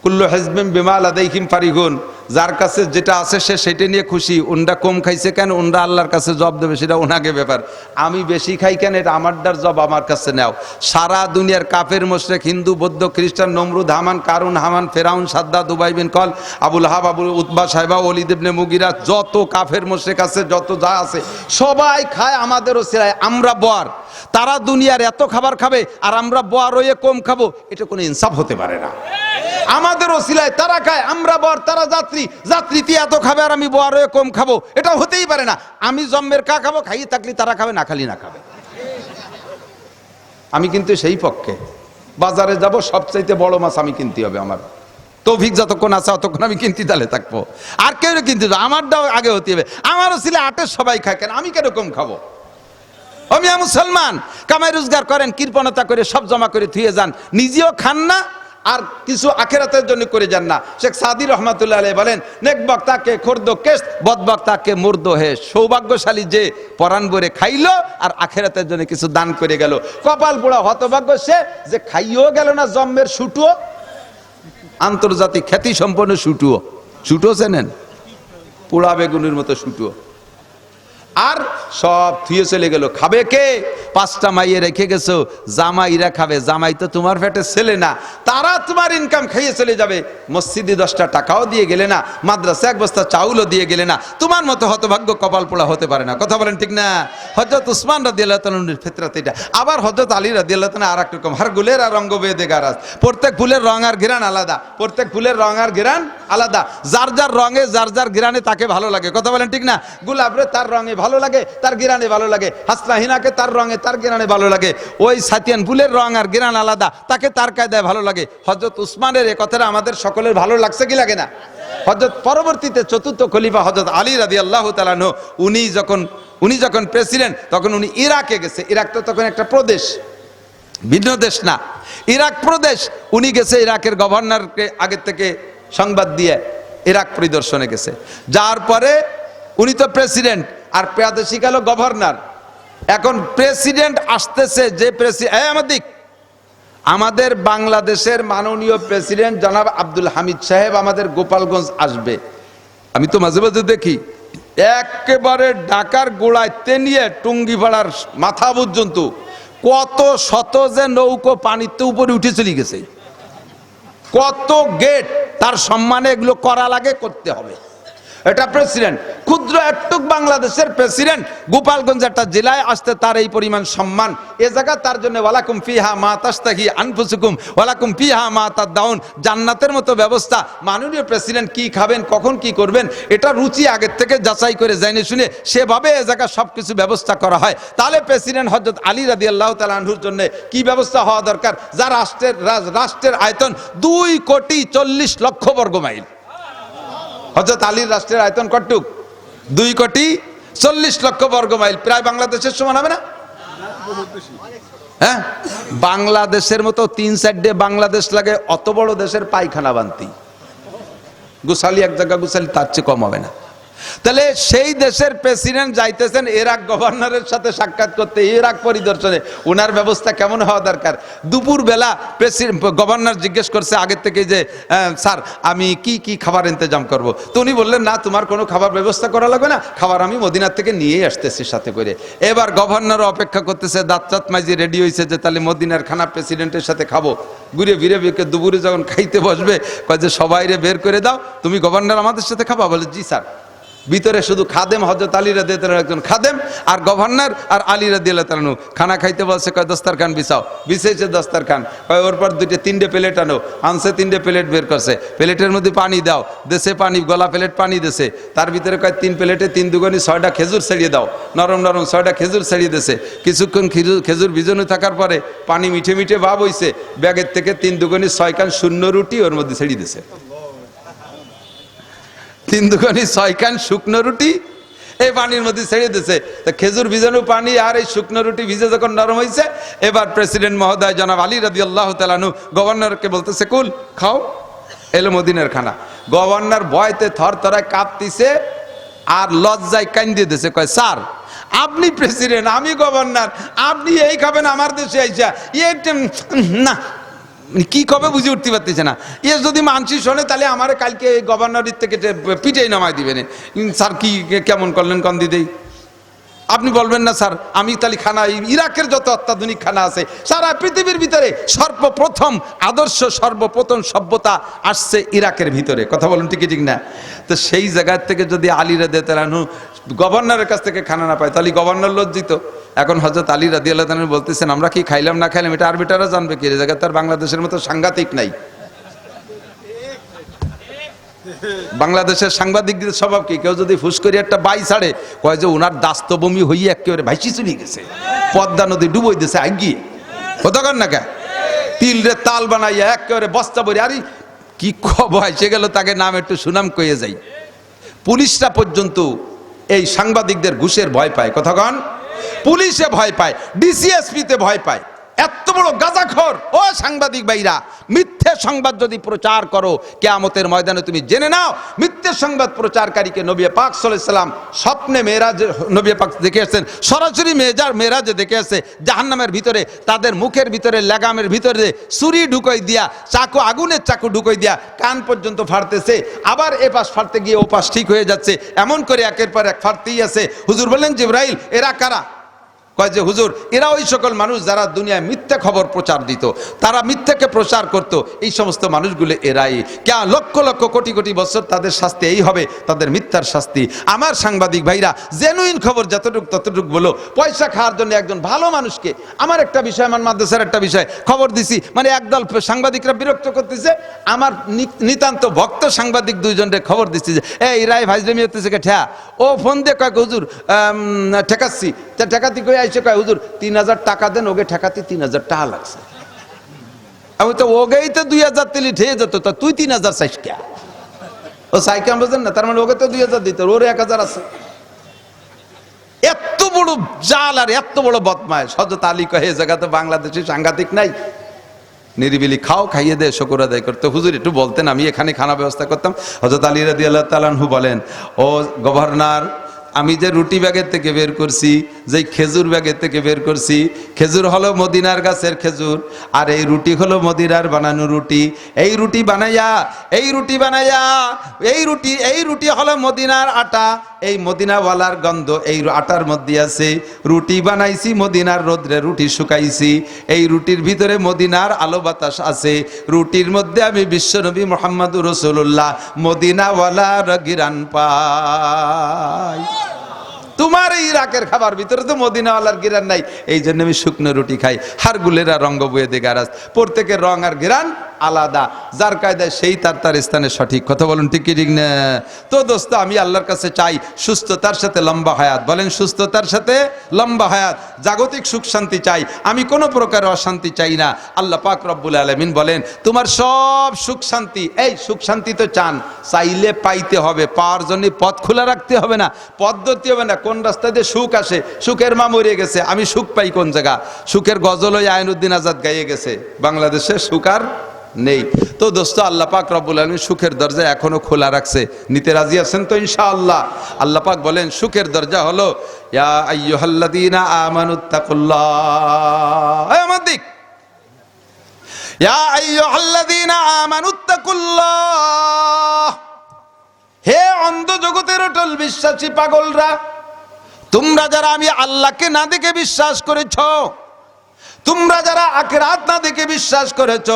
S1: কুল্লু হিজবিন বিমা লাদাইহিম ফারিহুন, যার কাছে যেটা আছে সে সেটা নিয়ে খুশি। উনরা কম খাইছে কেন, উনরা আল্লাহর কাছে জব দেবে, সেটা ওনাকে ব্যাপার। আমি বেশি খাই কেন, এটা আমারটার জব আমার কাছে নাও। সারা দুনিয়ার কাফের মুশরিক, হিন্দু, বৌদ্ধ, খ্রিস্টান, নমরুদ, হামান, কারুন, হামান, ফেরাউন, সাদ্দাত, উবাই been call, Abul Ahab, Abul Utba, Saiba, Walid ইবনে মুগিরা, যত কাফের মুশরিক আছে, যত যা আছে সবাই খায় আমাদেরও সিরায়। আমরা বর, তারা দুনিয়ার এত খাবার খাবে আর আমরা বর হয়ে কম খাবো, এটা কোনো ইনসাফ হতে পারে না। আমাদের ওসিলায় তারা খায়, আমরা বর, তারা যাত্রী, যাত্রীতে এত খাবে আর আমি বর হয়ে কম খাবো, এটা হতেই পারে না। আমি জন্মের কা খাবো, খাইয়ে থাকলে তারা খাবে, না খালি না খাবে। আমি কিন্তু সেই পক্ষে, বাজারে যাব সবচাইতে বড় মাছ আমি কিনতে হবে, আমার তৌফিক যতক্ষণ আছে ততক্ষণ আমি কিনতে তালে থাকবো, আর কেউ কিনতে যাবো, আমারটাও আগে হতে হবে। আমার ওসিলায় আটের সবাই খায়, কেন আমি কেন কম খাবো? আমি মুসলমান, কামাই রোজগার করেন, কৃপণতা করে সব জমা করে থুয়ে যান, নিজেও খান না আর কিছু আখেরাতের জন্য করে যান না। শেখ সাদি রহমাতুল্লাহ আলাইহি বলেন, নেক বক্তাকে খোরদো কেস, বদ বক্তাকে মুর্দো হে। সৌভাগ্যশালী যে পরাণ ভরে খাইলো আর আখেরাতের জন্য কিছু দান করে গেল। কপাল পোড়া হতভাগ্য সে যে খাইও গেল না জন্মের শুটুও, আন্তর্জাতিক খ্যাতি সম্পন্ন শুটুও। শুটুও চেনেন? পোড়া বেগুনের মতো শুটুও। আর সব থুয়ে চলে গেল। খাবে কে? 5টা মাইয়ে রেখে গেছো, জামাইরা খাবে। জামাই তো তোমার পেটে ছেলে না, তারা তোমার ইনকাম খাইয়ে চলে যাবে। মসজিদে 10টা টাকাও দিয়ে গেলে না, মাদ্রাসা 1 বস্তা চাউলও দিয়ে গেলে না। তোমার মতো হতভাগ্য কপাল পোড়া হতে পারে না, কথা বলেন ঠিক না? হযরত উসমান রাদিয়াল্লাহু তাআলার ফিতরাত এটা। আবার হযরত আলী রাদিয়াল্লাহু তাআলা আর এক রকম, হার গুলের আর রঙ্গ বেদে গারাজ। প্রত্যেক ফুলের রং আর ঘ্রাণ আলাদা, প্রত্যেক ফুলের রং আর ঘ্রাণ আলাদা। যার যার রঙে, যার যার ঘ্রাণে তাকে ভালো লাগে, কথা বলেন ঠিক না? গোলাপরে তার রঙে ভালো লাগে, তার ঘ্রাণে ভালো লাগে। হাসনাহিনাকে তার রঙে, তার ঘ্রাণে ভালো লাগে। ওই সাতিয়ান ফুলের রং আর ঘ্রাণ আলাদা, তাকে তার কায়দায় ভালো লাগে। হযরত উসমানের এই কথাটা আমাদের সকলের ভালো লাগছে কি লাগে না? হযরত পরবর্তীতে 4র্থ খলিফা হযরত আলী রাদিয়াল্লাহু তাআলা আনহু, উনি যখন প্রেসিডেন্ট তখন উনি ইরাকে গেছে। ইরাক তো তখন একটা প্রদেশ, ভিন্ন দেশ না, ইরাক প্রদেশ। উনি গেছে ইরাকের গভর্নরকে আগের থেকে সংবাদ দিয়ে ইরাক পরিদর্শনে গেছে। যার পরে উনি তো প্রেসিডেন্ট আর প্রাদেশিক হলো গভর্নর। এখন প্রেসিডেন্ট আসতেছে, যে প্রেসিডেন্ট আমাদের বাংলাদেশের মাননীয় প্রেসিডেন্ট জনাব আব্দুল হামিদ সাহেব আমাদের গোপালগঞ্জ আসবে। আমি তো মাঝে মাঝে দেখি একেবারে ঢাকার গোড়ায় তেনিয়ে টুঙ্গিপাড়ার মাথা পর্যন্ত কত শত যে নৌকো পানিতে উপরে উঠে চলে গেছে, কত গেট, তার সম্মানে এগুলো করা লাগে, করতে হবে। এটা প্রেসিডেন্ট, ক্ষুদ্র একটুক বাংলাদেশের প্রেসিডেন্ট গোপালগঞ্জ একটা জেলায় আসতে তার এই পরিমাণ সম্মান। এ জায়গা তার জন্য ওয়ালাকুম ফিহা মা তাশতাহি আনফুসুকুম ওয়ালাকুম ফিহা মা তাদাউন, জান্নাতের মতো ব্যবস্থা। মাননীয় প্রেসিডেন্ট কি খাবেন, কখন কি করবেন, এটা রুচি আগের থেকে যাচাই করে জেনে শুনে সেভাবে এ জায়গা সবকিছু ব্যবস্থা করা হয়। তাহলে প্রেসিডেন্ট হযরত আলী রাদিয়াল্লাহু তাআলা আনহুর জন্য কি ব্যবস্থা হওয়া দরকার? যা রাষ্ট্রের আয়তন 2,40,00,000 বর্গ মাইল। হযরত আলীর রাষ্ট্রের আয়তন কতটুক? 2,40,00,000 বর্গ মাইল, প্রায় বাংলাদেশের সমান হবে না? হ্যাঁ, বাংলাদেশের মতো 3-4 বাংলাদেশ লাগে অত বড় দেশের পায়খানা বানতি। গুছালি এক জায়গা গুছালি তার চেয়ে কম হবে না। তাহলে সেই দেশের প্রেসিডেন্ট যাইতেছেন ইরাক গভর্নরের সাথে সাক্ষাৎ করতে, ইরাক পরিদর্শনে। ওনার ব্যবস্থা কেমন হওয়া দরকার? দুপুর বেলা গভর্নর জিজ্ঞেস করছে আগের থেকে যে স্যার আমি কি কি খাবার ইন্তজাম করব। তো উনি বললেন, না তোমার কোনো খাবার ব্যবস্থা করা লাগবে না, খাবার আমি মদিনার থেকে নিয়েই আসতেছি সাথে করে। এবার গভর্নর অপেক্ষা করতেছে, দাঁত মাইজি রেডি হয়েছে যে তাহলে মদিনার খানা প্রেসিডেন্টের সাথে খাবো। ঘুরে ফিরে দুপুরে যখন খাইতে বসবে কয় যে সবাইরে বের করে দাও, তুমি গভর্নর আমাদের সাথে খাবা? বলে জি স্যার। ভিতরে শুধু খাদেম, হযরত আলী রাদিয়াল্লাহু তাআলা একজন খাদেম, আর গভর্নর আর আলী রাদিয়াল্লাহু তাআলা খানা খাইতে বলছে, কয় দস্তারখান বিছাও, বিছাইছে দস্তারখান, কয় ওর পর তিনটে প্লেট আনো, আনছে তিনটে প্লেট বের করছে, প্লেটের মধ্যে পানি দাও, দেশে পানি, গলা প্লেট পানি দেছে, তার ভিতরে কয় 3 প্লেটে 3 দুগুণী 6টা খেজুর ছেড়িয়ে দাও, নরম নরম 6টা খেজুর ছেড়িয়ে দেছে, কিছুক্ষণ খেজুর ভিজানো থাকার পরে পানি মিঠে মিঠে ভাব হইছে, ব্যাগের থেকে 3 দুগুণী 6 খান শূন্য রুটি ওর মধ্যে ছেড়িয়ে দিছে, 3 দুগুণী 6 খান শুকনো রুটি এই পানির মধ্যে ছেড়ে দিয়েছে। তা খেজুর ভিজানো পানি আর এই শুকনো রুটি ভিজে যখন নরম হয়েছে, এবার প্রেসিডেন্ট মহোদয় জনাব আলী রাদিয়াল্লাহু তাআলা আনহু গভর্নরকে বলতেছে, কুল খাও, এলো মদিনার খানা। গভর্নর ভয়তে থরথরায় কাঁপতিছে আর লজ্জায় কান্দে দিয়েছে, কয় স্যার আপনি প্রেসিডেন্ট, আমি গভর্নর, আপনি এই খাবেন আমার দেশে আইসা, না কি কবে বুঝে উঠতে পারতেছে না, এ যদি মানসি শোনে তাহলে আমার কালকে গভর্নরের থেকে পিঠেই নামাই দিবেন। স্যার কি কেমন করলেন কন দিদি, আপনি বলবেন না স্যার আমি তাহলে খানা, ইরাকের যত অত্যাধুনিক খানা আছে সারা পৃথিবীর ভিতরে সর্বপ্রথম আদর্শ, সর্বপ্রথম সভ্যতা আসছে ইরাকের ভিতরে, কথা বলুন ঠিক ঠিক না? তো সেই জায়গার থেকে যদি আলী রাদিয়াল্লাহু তাআলা আনহু গভর্নরের কাছ থেকে খানা না পায় তাহলে গভর্নর লজ্জিত। এখন হযরত আলী রাদিয়াল্লাহু তাআলা বলতেছেন, আমরা কি খাইলাম না খাইলাম এটা আরবিটাররা জানবে কি, এই জায়গা তার বাংলাদেশের মতো সাংঘাতিক নাই। বাংলাদেশের সাংবাদিকদের স্বভাব কি, কেউ যদি ফুস করে একটা বাই ছাড়ে কয় যে ওনার দাস্ত বমি হইয়া একেবারে ভাইসি চলে গেছে, পদ্মা নদী ডুবই দিয়েছে আগিয়ে, কোথাকার না কে তিল রে তাল বানাইয়া একেবারে বস্তা ভরে, আরে কি খবর এসে গেল, তাকে নাম একটু সুনাম কয়ে যাই। পুলিশরা পর্যন্ত এই সাংবাদিকদের ঘুষের ভয় পায়, কথাগণ পুলিশে ভয় পায়, ডিসিএসপিতে ভয় পায়। এত বড় গাঁজাখোর ও সাংবাদিক ভাইরা, মিথ্যে সংবাদ যদি প্রচার করো কিয়ামতের ময়দানে তুমি জেনে নাও, মিথ্যে সংবাদ প্রচারকারীকে নবী পাক সাল্লাল্লাহু আলাইহি সাল্লাম স্বপ্নে মেরাজ, নবী পাক দেখে আসছেন, সরাসরি মেরাজে দেখে আসছে জাহান্নামের ভিতরে তাদের মুখের ভিতরে লাগামের ভিতরে ছুরি ঢুকাই দিয়া, চাকু আগুনের চাকু ঢুকাই দিয়া কান পর্যন্ত ফাড়তেছে, আবার এ পাশ ফাড়তে গিয়ে ও পাশ ঠিক হয়ে যাচ্ছে, এমন করে একের পর এক ফাড়তেই আছে। হুজুর বললেন, জিবরাইল এরা কারা? কয় যে হুজুর এরা ওই সকল মানুষ যারা দুনিয়ায় মিথ্যা খবর প্রচার দিত, তারা মিথ্যাকে প্রচার করত, এই সমস্ত মানুষগুলো এরাই। কেন লক্ষ লক্ষ কোটি কোটি বছর তাদের শাস্তি এই হবে, তাদের মিথ্যার শাস্তি। আমার সাংবাদিক ভাইরা জেনুইন খবর যতটুকু ততটুকু বলো, পয়সা খাওয়ার জন্য একজন ভালো মানুষকে, আমার একটা বিষয়, আমার মাদ্রাসার একটা বিষয় খবর দিছি, মানে একদল সাংবাদিকরা বিরক্ত করতেছে, আমার নিতান্ত ভক্ত সাংবাদিক দুইজনকে খবর দিচ্ছি যে এই রায় ভাইজমি হতেছে কে ঠেয়া, ও ফোন দিয়ে কয় হুজুর ঠেকাচ্ছি, তা ঠেকাতি কই আইসে, কয় হুজুর 3000 টাকা দেন, ওকে ঠেকাতে 3000 টাকা লাগছে। আমি তো ওগেই তো 2000 তেলি ঠেয়ে যেত, তা তুই 3000 চাইস কে? ও সাইকেল বোঝেন না, তার মানে ওকে তো 2000 দিত, ওর 1000 আছে। এত বড় জাল আর এত বড় বদমাইশ হযরত আলী কহে জায়গা তো বাংলাদেশে সাংঘাতিক নাই। নিরিবিলি খাও, খাইয়ে দে, শুকর আদায় করতে। হুজুর একটু বলতেন, আমি এখানে খানা ব্যবস্থা করতাম। হযরত আলী রাদিয়াল্লাহু তাআলা আনহু বলেন, ও গভর্নর, আমি যে রুটি ব্যাগের থেকে বের করছি, যে খেজুর ব্যাগের থেকে বের করছি, খেজুর হলো মদিনার গাছের খেজুর, আর এই রুটি হলো মদিনার বানানো রুটি। এই রুটি বানাইয়া এই রুটি হলো মদিনার আটা, এই মদিনাওয়ালার গন্ধ এই আটার মধ্যে আছে। রুটি বানাইছি মদিনার রোদ্রে, রুটি শুকাইছি, এই রুটির ভিতরে মদিনার আলো বাতাস আছে। রুটির মধ্যে আমি বিশ্বনবী মুহাম্মদুর রাসূলুল্লাহ মদিনাওয়ালার গিরান পাই। তোমার এই ইরাকের খাবার ভিতরে তো মদিনাওয়ালার গিরান নাই, এই জন্য আমি শুকনো রুটি খাই। হারগুলেরা রঙ্গ বয়ে দে গারাজ, প্রত্যেকের রং আর গিরান আলাদা, যার কায়দায় সেই তার স্থানে সঠিক। কথা বলুন ঠিক কি ঠিক না? তো দোস্ত, আমি আল্লাহর কাছে চাই সুস্থতার সাথে লম্বা হায়াত। বলেন সুস্থতার সাথে লম্বা হায়াত, জাগতিক সুখ শান্তি চাই, আমি কোনো প্রকার অশান্তি চাই না। আল্লাহ পাক রব্বুল আলামিন বলেন, তোমার সব সুখ শান্তি, এই সুখ শান্তি তো চান, চাইলে পাইতে হবে, পাওয়ার জন্য পথ খোলা রাখতে হবে না, পদ্ধতি হবে না। কোন রাস্তা দিয়ে সুখ আসে? সুখের মা মরে গেছে, আমি সুখ পাই কোন জায়গা? সুখের গজল ওই আইনউদ্দিন আজাদ গাইয়ে গেছে, বাংলাদেশে সুখ আর নেই। তো দোস্ত, আল্লাহ পাক রব্বুল আলামিন সুখের দরজা এখনো খোলা রাখছে। নিতে রাজি আছেন তো ইনশাআল্লাহ? আল্লাহ পাক বলেন সুখের দরজা হলো ইয়া আইয়ুহাল্লাযীনা আমানুত্তাকুল্লাহ, আমার দিক, ইয়া আইয়ুহাল্লাযীনা আমানুত্তাকুল্লাহ, হে অন্ধ জগতের অটল বিশ্বাসী পাগলরা, তোমরা যারা আমি আল্লাহকে না দেখে বিশ্বাস করেছ, তোমরা যারা আখিরাত না দেখে বিশ্বাস করেছ,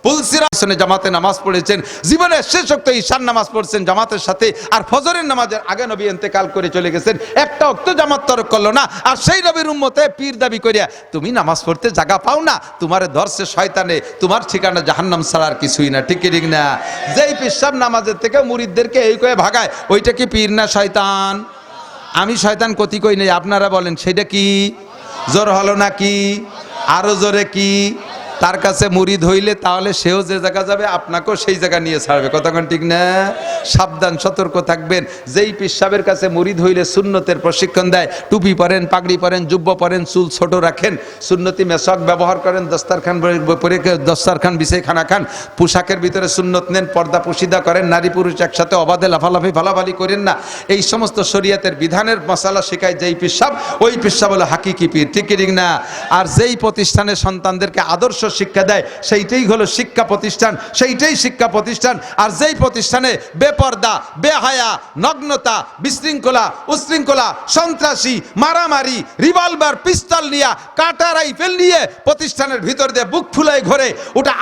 S1: পুলসিরা জামাতে নামাজ পড়েছেন, জীবনের শেষ ওয়াক্ত ঈশার নামাজ পড়ছেন জামাতের সাথে, আর ফজরের নামাজের আগে নবী ইন্তেকাল করে চলে গেছেন, একটা ওয়াক্ত জামাত তরক করলো না। আর সেই নবীর উম্মতে পীর দাবি করিয়া তুমি নামাজ পড়তে জায়গা পাও না, তোমারে ধরছে শয়তানে, তোমার ঠিকানা জাহান্নাম ছাড়া আর কিছুই না। ঠিক ঠিক না? যেই পেশাব নামাজের থেকে মুরিদদেরকে এই করে ভাগায়, ওইটা কি পীর না শয়তান? আমি শয়তান কতি কই নেই, আপনারা বলেন সেটা কি? জোর হলো না কি? আরো জোরে কি? তার কাছে মুরিদ হইলে তাহলে সেও যে জায়গা যাবে আপনাকেও সেই জায়গা নিয়ে ছাড়বে। কতক্ষণ ঠিক না? সাবধান, সতর্ক থাকবেন। যেই পেশাবের কাছে মুরিদ হইলে সুন্নতের প্রশিক্ষণ দেয়, টুপি পরেন, পাগড়ি পরেন, জুব্বা পরেন, চুল ছোট রাখেন, সুন্নতি মেশক ব্যবহার করেন, দস্তারখান বিছাই খানা খান, পোশাকের ভিতরে সুন্নত নেন, পর্দা পুশিদা করেন, নারী পুরুষ একসাথে অবাধে লাফালাফি ফালাফালি করেন না, এই সমস্ত শরীয়তের বিধানের মশালা শেখায় যেই পেশাব, ওই পেশাব হলো হাকিকি পীর। ঠিক ঠিক না? আর যেই প্রতিষ্ঠানের সন্তানদেরকে আদর্শ শিক্ষা দেয় সেইটাই হলো শিক্ষা প্রতিষ্ঠান, সেইটাই শিক্ষা প্রতিষ্ঠান। আর যেই প্রতিষ্ঠানে বেপর্দা, বেহায়া, নগ্নতা, বিশৃঙ্খলা, উশৃঙ্খলা, সন্ত্রাসী, মারামারি, রিভলভার, পিস্তল নিয়ে, কাটা রাইফেল নিয়ে প্রতিষ্ঠানের ভিতর দিয়ে বুক ফুলাই ঘরে, ওটা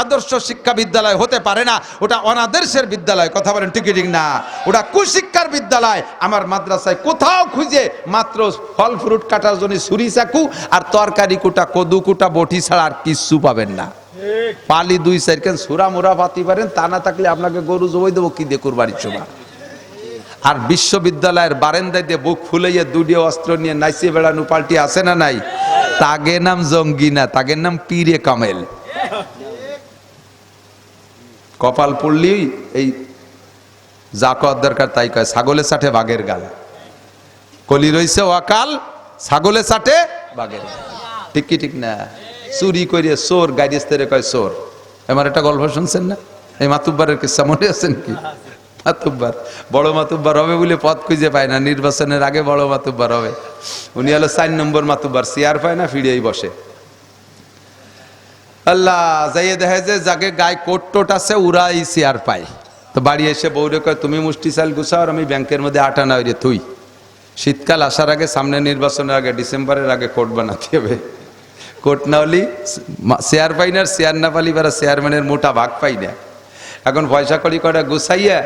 S1: আদর্শ শিক্ষা বিদ্যালয় হতে পারে না, ওটা অনাদর্শের বিদ্যালয়। কথা বলেন ঠিক ঠিক না? ওটা কুশিক্ষার বিদ্যালয়। আমার মাদ্রাসায় কোথাও খুঁজে মাত্র ফল ফ্রুট কাটার জন্য ছুরি চাকু আর তরকারি কুটা, কদু কুটা, বটি ছাড়া আর কিচ্ছু পাবেন না। পালি 2-4 কেন সুরা মুরা পাতি পারেন, তা না থাকলে আপনাকে গরু জবাই দেবো কি দিয়ে কুরবানির সময়। আর বিশ্ববিদ্যালয়ের বারান্দায় দিয়ে বুক ফুলাইয়া দুডিও অস্ত্র নিয়ে নাইসে বেড়ানো পাল্টি আছে না নাই? তাগের নাম জঙ্গি না, তাগের নাম পীরে কামেল। কপাল পড়লি এই যা কর দরকার তাই কয়, ছাগলের সাথে বাঘের গাল। কলি রইছে অকাল, ছাগলের সাথে বাঘের গাল। ঠিক কি ঠিক না? চুরি করে চোর গাইডেস্তেরে কয় চোর। আমার একটা গল্প শুনছেন না? এই মাতুব্বারের কিস্সা মনে আছেন কি? মাতুব্বার, বড় মাতুব্বার হবে বলে পদ খুঁজে পায় না, নির্বাচনের আগে বড় মাতুব্বার হবে। উনি হলো 4 নম্বর মাতুব্বার, চেয়ার পায় না, ফিরেই বসে। আল্লাহ যাইয়ে দেখে যে যাকে গায়ে কোট টোট আছে ওরাই চেয়ার পায়। তো বাড়ি এসে বউরে কয় তুমি মুষ্টি চাল গুছাও আর আমি ব্যাংকের মধ্যে আটা না রে তুই। শীতকাল আসার আগে, সামনে নির্বাচনের আগে, ডিসেম্বরের আগে কোট বানাতে হবে। কোট না হলি চেয়ার পাই না, চেয়ার না পালি বা চেয়ারম্যানের মোটা ভাগ পাই না। এখন পয়সা করি কয়টা গুছাইয়া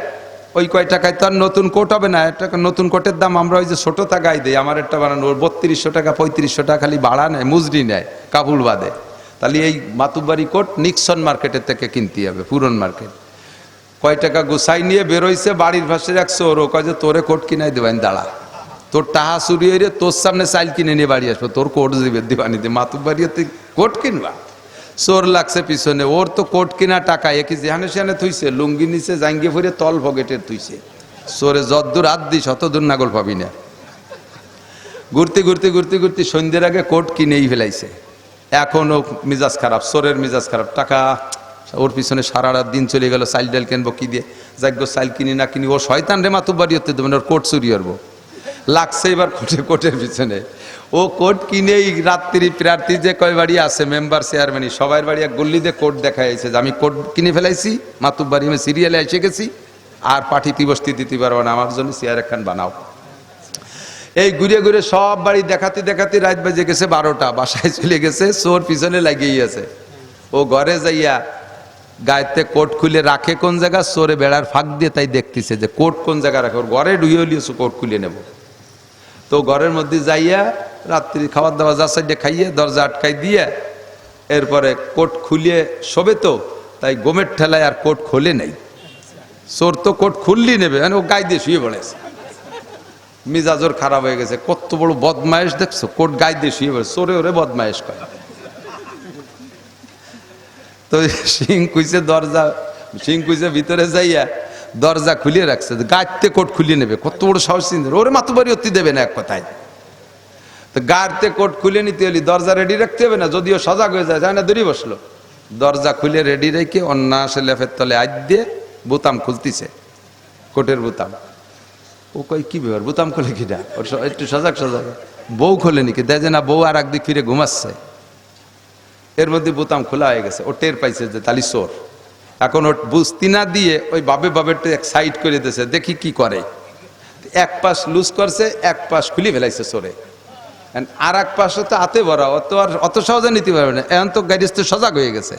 S1: ওই কয় টাকায় তো আর নতুন কোট হবে না। একটা নতুন কোটের দাম আমরা ওই যে ছোটোটা গাই দিই, আমার একটা বানানো 3200 টাকা 3500 টাকা খালি ভাড়া নেয়, মজুরি নেয় কাপড় বাদে। তাহলে এই মাতুব্বারি কোট নিক্সন মার্কেটের থেকে কিনতে হবে, পুরন মার্কেট। কয় টাকা গুছাই নিয়ে বেরোইছে, বাড়ির পাশে রাখছে, ওর কয় যে তোরে কোট কিনাই দেবেন, দাঁড়া তোর টাহা চুরি হইরে তোর সামনে চাইল কিনে নিয়ে বাড়ি আসবো, তোর কোট দিবে দিবানিতে। মাতুব্বারি তুই কোট কিনবা? চোর লাগছে পিছনে, ওর তো কোট কিনা টাকা একই যেখানে সেখানে থুইছে, লুঙ্গি নিচে জাঙ্গিয়ে ফুরে তল পকেটের থুইছে। চোরে যদ্দূর হাত দিস অতদূর নাগল পাবি না। ঘুরতে ঘুরতে ঘুরতে ঘুরতে সন্ধ্যের আগে কোট কিনেই ফেলাইছে। এখনও মিজাজ খারাপ, চোরের মিজাজ খারাপ। টাকা ওর পিছনে সারা রাত দিন চলে গেল, চাইল ডাল কিনবো কি দিয়ে, যাইগো চাইল কিনি না কিনি, ও শয়তান রে মাতুব্বারি হতে দেবেন, ওর কোট চুরি করবো। লাগছে এবার কোটের পিছনে। ও কোট কিনেই রাত্রি প্রার্থী যে কয় বাড়ি আছে, মেম্বার চেয়ারম্যান সবাই বাড়ি এক গল্লিতে কোট দেখা যাচ্ছে যে আমি কোট কিনে ফেলাইছি, মাতুব্বারি আমি সিরিয়ালে এসে গেছি, আর পাঠিতে বসতে দিতে পারবো না, আমার জন্য চেয়ার একখান বানাও। এই ঘুরে ঘুরে সব বাড়ি দেখাতে দেখাতে রাত বাজে গেছে 12টা, বাসায় চলে গেছে, চোর পিছনে লাগিয়েই আছে। ও ঘরে যাইয়া গায়েতে কোট খুলে রাখে কোন জায়গা, চোরে বেড়ার ফাঁক দিয়ে তাই দেখতেছে যে কোট কোন জায়গা রাখে, ওর ঘরে ডুয়ে লিয়েছে কোট খুলে নেব। তো ঘরের মধ্যে যাইয়া রাত্রি খাবার দাবার যা সাইডে খাইয়ে দরজা আটকাই দিয়ে এরপরে কোট খুলিয়ে শোবে, তো তাই গোমের ঠেলায় আর কোট খোলে নাই। চোর তো কোট খুললি নেবে, মানে ও গায়ে দিয়ে শুয়ে পড়েছে। মিজাজোর খারাপ হয়ে গেছে, কত বড় বদমায়েশ দেখছো, কোট গায়ে দিয়ে শুয়ে পড়ে। চোরে ওরে বদমায়েশ কয়। তো সিং কুইছে ভিতরে যাইয়া দরজা খুলিয়ে রাখছে, গাড়িতে কোট খুলিয়ে নেবে, কত বড় সাহস। ওরে মাতুব্বারি অতি দেবে না এক কথায়। তো গাড়িতে কোট খুলে নিতে হলে দরজা রেডি রাখতে হবে না, যদিও সজাগ হয়ে যায়, না দূরে বসলো, দরজা খুলে রেডি রেখে অন্য আসে লেফের তলে আজ দিয়ে বোতাম খুলতেছে, কোটের বোতাম। ও কই কি ব্যাপার, বোতাম খোলে কিনা? ওর একটু সজাগ বউ খোলে নাকি, দেখে না বউ আর একদিক ফিরে ঘুমাচ্ছে। এর মধ্যে বোতাম খোলা হয়ে গেছে, ও টের পাইছে যে তালি চোর। এখন ওর বুঝতি না দিয়ে ওই বাবেরটা এক সাইড করে দিয়েছে, দেখি কি করে। এক পাশ লুজ করছে, এক পাশ খুলে ফেলাইছে চোরে, আর এক পাশে তো হাতে ভরা, অত সহজে নিতে পারবে না। এখন তো গাড়ি সজাগ হয়ে গেছে,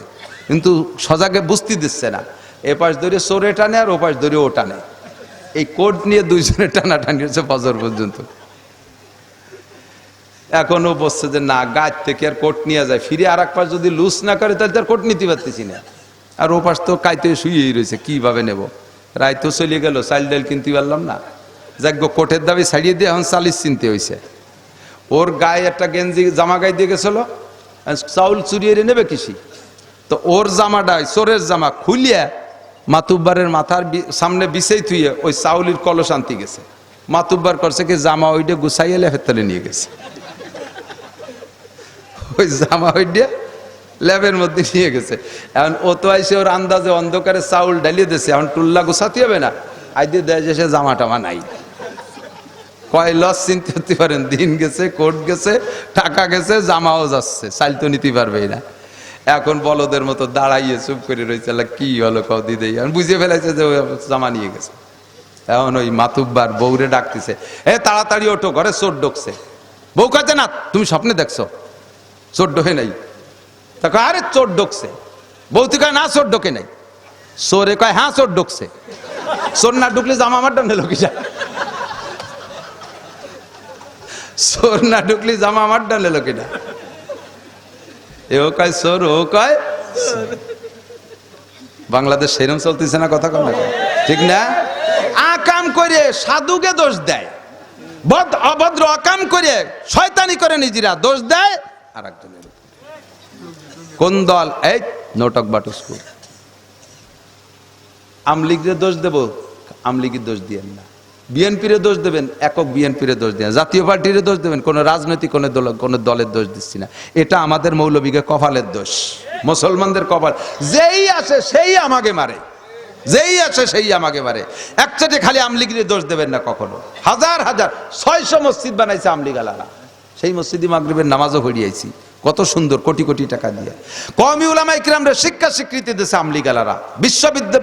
S1: কিন্তু সজাগে বুঝতে দিচ্ছে না, এ পাশ ধরে চোরে টানে আর ও পাশ ধরে ও টানে, এই কোট নিয়ে দুইজনে টানাটানি হচ্ছে ফজর পর্যন্ত। এখনো বলছে যে না, গাছ থেকে আর কোট নিয়ে যায়, ফিরে আর এক পাশ যদি লুজ না করে তাহলে তার কোট নিতে পারতেছি না, আর ও পাশ তো কাইতে শুয়েই রয়েছে, কিভাবে নেব? রায় তো চলে গেল, চাল ডাল কিনতে পারলাম না, যাক গো কোটের দাবি ছাড়িয়ে দিয়ে এখন চালিশ চিনতে হয়েছে। ওর গায়ে একটা গেঞ্জি জামা গায়ে দিয়ে গেছিল, চাউল চুরিয়ে নেবে কৃষি, তো ওর জামাটা চোরের জামা খুলিয়ে মাতুব্বারের মাথার সামনে বিছেই থুয়ে ওই চাউলির কলস আনতে গেছে। মাতুব্বার করছে কি জামা ওইটা গুছাইয়ে লেফের তলে নিয়ে গেছে, ওই জামা ওইটা ল্যাবের মধ্যে নিয়ে গেছে। এখন ও তো আইসে ওর আন্দাজে অন্ধকারে চাউল ঢালিয়ে দিয়েছে, এখন টুল্লা গুছাতে হবে না, আইতে দেয় যে সে জামা টামা নাই। কয় লস চিনতে হতে পারেন, দিন গেছে, কোট গেছে, টাকা গেছে, জামাও যাচ্ছে, চাল তো নিতে পারবেই না। এখন বলদের মতো দাঁড়াইয়ে চুপ করে রয়েছে, কি হলো কও দিদি, এখন বুঝে ফেলাইছে যে জামা নিয়ে গেছে। এখন ওই মাতুব্বার বউরে ডাকতেছে, এ তাড়াতাড়ি ওঠো, ঘরে চোর ঢুকছে। বউ কাছে না, তুমি স্বপ্নে দেখছো চোর ঢোকে নাই? তা কয় আরে চোর ঢুকছে। বউ তুই কয় না চোর ঢোকে নাই। চোরে কয় হ্যাঁ চোর ঢুকছে। চোর না ঢুকলে জামা আমার ডান্ডে লোক যা, চোর না ঢুকলে জামা আমার ডালে লোকেরা, এও কয় চোর ও কয়। বাংলাদেশ সেরম চলতেছে না, কথা কম না, ঠিক না? আকাম করে সাধুকে দোষ দেয়, অভদ্র আকাম করে শয়তানি করে নিজেরা দোষ দেয় আর একজনের। কোন দল? এই নোটক বাটুস্কুর। আমলিগের দোষ দেব, আমলিগের দোষ দিয়েন না। বিএনপির দোষ দেবেন, একক বিএনপির দোষ দেন। জাতীয় পার্টির দোষ দেবেন, কোন রাজনৈতিক কোন দলের দোষ দিচ্ছি না। এটা আমাদের মৌলবীকে কপালের দোষ, মুসলমানদের কপাল। যেই আসে সেই আমাকে মারে, যেই আসে সেই আমাকে মারে। একচাটে খালি আমলিগের দোষ দেবেন না কখনো। হাজার হাজার 600 মসজিদ বানাইছে আমলিগালারা, সেই মসজিদে মাগরিবের নামাজও পড়িয়েছি, কত সুন্দর, কোটি কোটি টাকা দিয়ে। কওমি উলামা ইকরামরা শিক্ষা স্বীকৃতি দিয়েছে আমলিগালারা,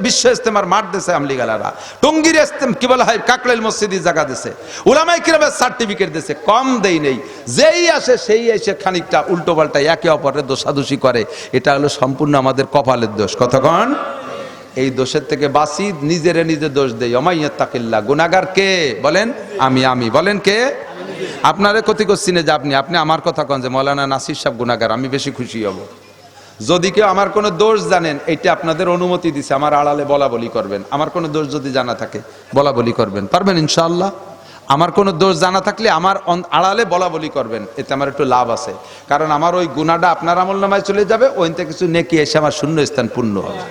S1: বিশ্ব ইজতেমার মাঠ দিয়েছে আমলিগালারা, টঙ্গীর কি বলা হয় কাকরাইল মসজিদে জায়গা দিয়েছে, উলামা ইকরামের সার্টিফিকেট দিয়েছে, কম দেই নেই। যেই আসে সেই এসে খানিকটা উল্টো পাল্টা একে অপরের দোষাদোষি করে, এটা হলো সম্পূর্ণ আমাদের কপালের দোষ। কতক্ষণ এই দোষের থেকে বাঁচি, নিজেরে নিজে দোষ দেই। ওমাইয়াত্তাকিল্লাহ, গুনাহগার কে বলেন? আমি বলেন কে? আপনারে ক্ষতি করছি না যে আপনি আমার কথা কন যে মৌলানা নাসির সাহেব গুনাহগার, আমি বেশি খুশি হব। যদি কেউ আমার কোনো দোষ জানেন, এটা আপনাদের অনুমতি দিছে, আমার আড়ালে বলা বলি করবেন। আমার কোনো দোষ যদি জানা থাকে বলা বলি করবেন, পারবেন ইনশাআল্লাহ? আমার কোনো দোষ জানা থাকলে আমার আড়ালে বলা বলি করবেন, এতে আমার একটু লাভ আছে। কারণ আমার ওই গুনাহটা আপনার আমলনামায় চলে যাবে, ওইতে কিছু নেকি এসে আমার শূন্য স্থান পূর্ণ হবে।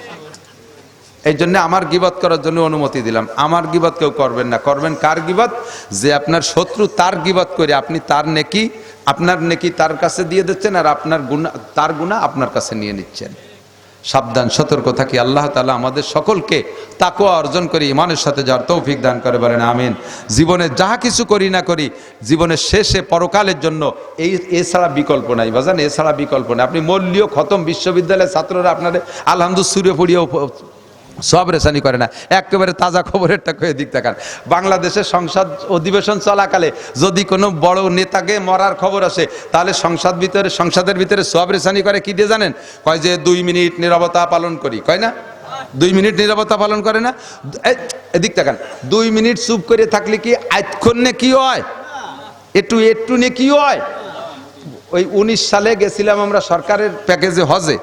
S1: এই জন্য আমার গীবত করার জন্য অনুমতি দিলাম। আমার গীবত কেউ করবেন না। করবেন কার গীবত? যে আপনার শত্রু, তার গীবত করে আপনি তার নেকি, আপনার নেকি তার কাছে দিয়ে দিচ্ছেন, আর আপনার গুনাহ, তার গুনাহ আপনার কাছে নিয়ে নিচ্ছেন। সাবধান, সতর্ক থাকি। আল্লাহ তাআলা আমাদের সকলকে তাকওয়া অর্জন করে ইমানের সাথে যাওয়ার তৌফিক দান করে, বলেন আমিন। জীবনে যাহা কিছু করি না করি, জীবনের শেষে পরকালের জন্য এছাড়া বিকল্প নাই বাজান, এছাড়া বিকল্প নাই। আপনি মল্লিও খতম, বিশ্ববিদ্যালয়ের ছাত্ররা আপনাদের আলহামদুলিল্লাহ সুরে পড়িয়েও সব রেশানি করে না। একেবারে তাজা খবরেরটা কয়ে দিক তাকান। বাংলাদেশের সংসদ অধিবেশন চলাকালে যদি কোনো বড় নেতাকে মরার খবর আসে, তাহলে সংসদের ভিতরে সব রেশানি করে কি দিয়ে জানেন? কয় যে 2 মিনিট নীরবতা পালন করি, কয় না? 2 মিনিট নীরবতা পালন করে না? এদিক তাকান। 2 মিনিট চুপ করে থাকলে কি আইতক্ষণ নে কি হয়? একটু নে কি হয়? ওই 19 সালে গেছিলাম আমরা সরকারের প্যাকেজে হজে,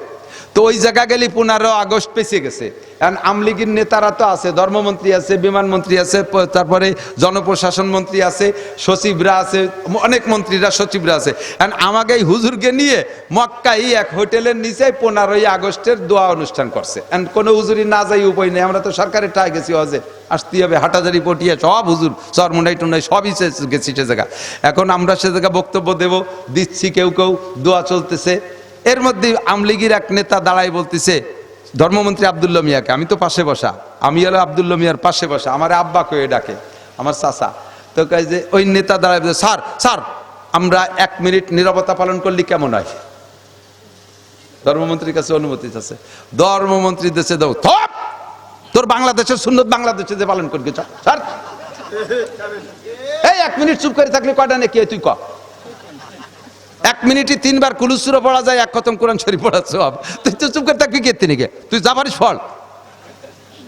S1: তো ওই জায়গা গেলে 15 আগস্ট পেছিয়ে গেছে। এখন আমলিগির নেতারা তো আছে, ধর্মমন্ত্রী আছে, বিমানমন্ত্রী আছে, তারপরে জনপ্রশাসন মন্ত্রী আছে, সচিবরা আছে, অনেক মন্ত্রীরা সচিবরা আছে। এখন আমাকে এই হুজুরকে নিয়ে মক্কায় এক হোটেলের নিচে 15 আগস্টের দোয়া অনুষ্ঠান করছে। এখন কোনো হুজুরি না যাই উপায় নেই, আমরা তো সরকারের টাই গেছি হজে, আসতে হবে। হাটাজারি পটিয়া সব হুজুর, চরমুন্ডাই টুন্ডাই সবই গেছি সে জায়গা। এখন আমরা সে জায়গা বক্তব্য দিচ্ছি, কেউ দোয়া চলতেছে। এর মধ্যে আমলিগির এক নেতা দাঁড়াই বলতেছে ধর্মমন্ত্রী আব্দুল্লাহ মিয়াকে, আমি তো পাশে বসা, আমি হলো আব্দুল্লাহ মিয়ার পাশে বসা, আমার আব্বা কয়ে ডাকে, আমার চাচা। তো কয় যে ওই নেতা দাঁড়াই বলছে, স্যার আমরা 1 মিনিট নীরবতা পালন করলে কেমন হয়? ধর্মমন্ত্রীর কাছে অনুমতি আছে। ধর্মমন্ত্রী দেশে দাও, তোর বাংলাদেশের সুন্নত বাংলাদেশে যে পালন করবি স্যার, এই 1 মিনিট চুপ করে থাকলে কয়টা নাকি তুই ক? 1 মিনিটে 3 বার কুলু সূরা পড়া যায়, 1 খতম কোরআন শরীফ পড়া সওয়াব। তুই তো চুপ করে থাকবি কেতে নিকে, তুই যা পারিস পড়।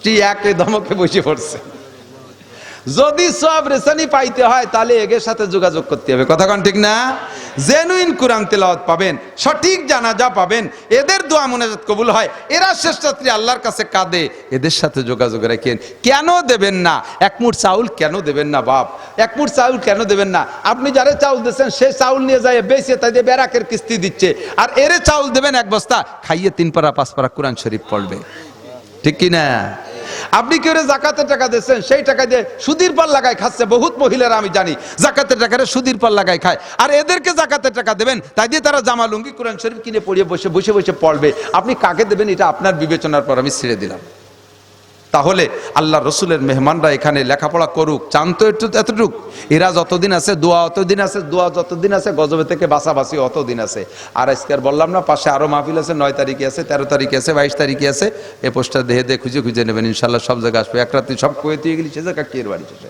S1: তুই একে ধমকে বসে পড়ছে। যদি সব রেসানি পাইতে হয় তাহলে এগের সাথে যোগাযোগ করতে হবে, কথা কোন ঠিক না? জেনুইন কোরআন তেলাওয়াত পাবেন, সঠিক জানাজা পাবেন, এদের দোয়া মুনাজাত কবুল হয়, এরা শেষ রাত্রি আল্লাহর কাছে কাঁদে, এদের সাথে যোগাযোগ রাখেন। কেন দেবেন না 1 মুঠ চাউল? কেন দেবেন না বাপ? 1 মুঠ চাউল কেন দেবেন না? আপনি যারে চাউল দিচ্ছেন সে চাউল নিয়ে যায় বেচে তাই দিয়ে বেরাকের কিস্তি দিচ্ছে, আর এরে চাউল দেবেন 1 বস্তা, খাইয়ে 3 পারা 5 পারা কোরআন শরীফ পড়বে, ঠিক কি না? আপনি কেউ জাকাতের টাকা দিচ্ছেন, সেই টাকা দিয়ে সুদির পাল লাগায় খাচ্ছে। বহুত মহিলারা আমি জানি জাকাতের টাকারে সুদির পাল লাগায় খায়, আর এদেরকে জাকাতের টাকা দেবেন তাই দিয়ে তারা জামা লুঙ্গি কোরআন শরীফ কিনে পড়িয়ে বসে বসে বসে পড়বে। আপনি কাকে দেবেন এটা আপনার বিবেচনার পর আমি ছেড়ে দিলাম। তাহলে আল্লাহ রসুলের মেহমানরা এখানে লেখাপড়া করুক, জানতো একটু এতটুক। এরা যতদিন আছে দোয়া অতদিন আছে, দোয়া যতদিন আছে গজবে থেকে বাঁচাবাঁচি অতদিন আছে। আর আজকে আর বললাম না, পাশে আরো মাহফিল আছে, 9 তারিখে আছে, 13 তারিখে আছে, 22 তারিখে আছে। এ পোস্টার দেহে দিয়ে খুঁজে খুঁজে নেবেন, ইনশাল্লাহ সব জায়গায় আসবে। এক রাত্রি সব কয়ে দিয়ে গেলি সে জায়গা কে বাড়ি শেষে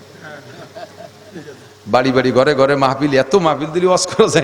S1: বাড়ি বাড়ি ঘরে ঘরে মাহফিল, এত মাহফিল দিলে ওয়াজ করা যায়।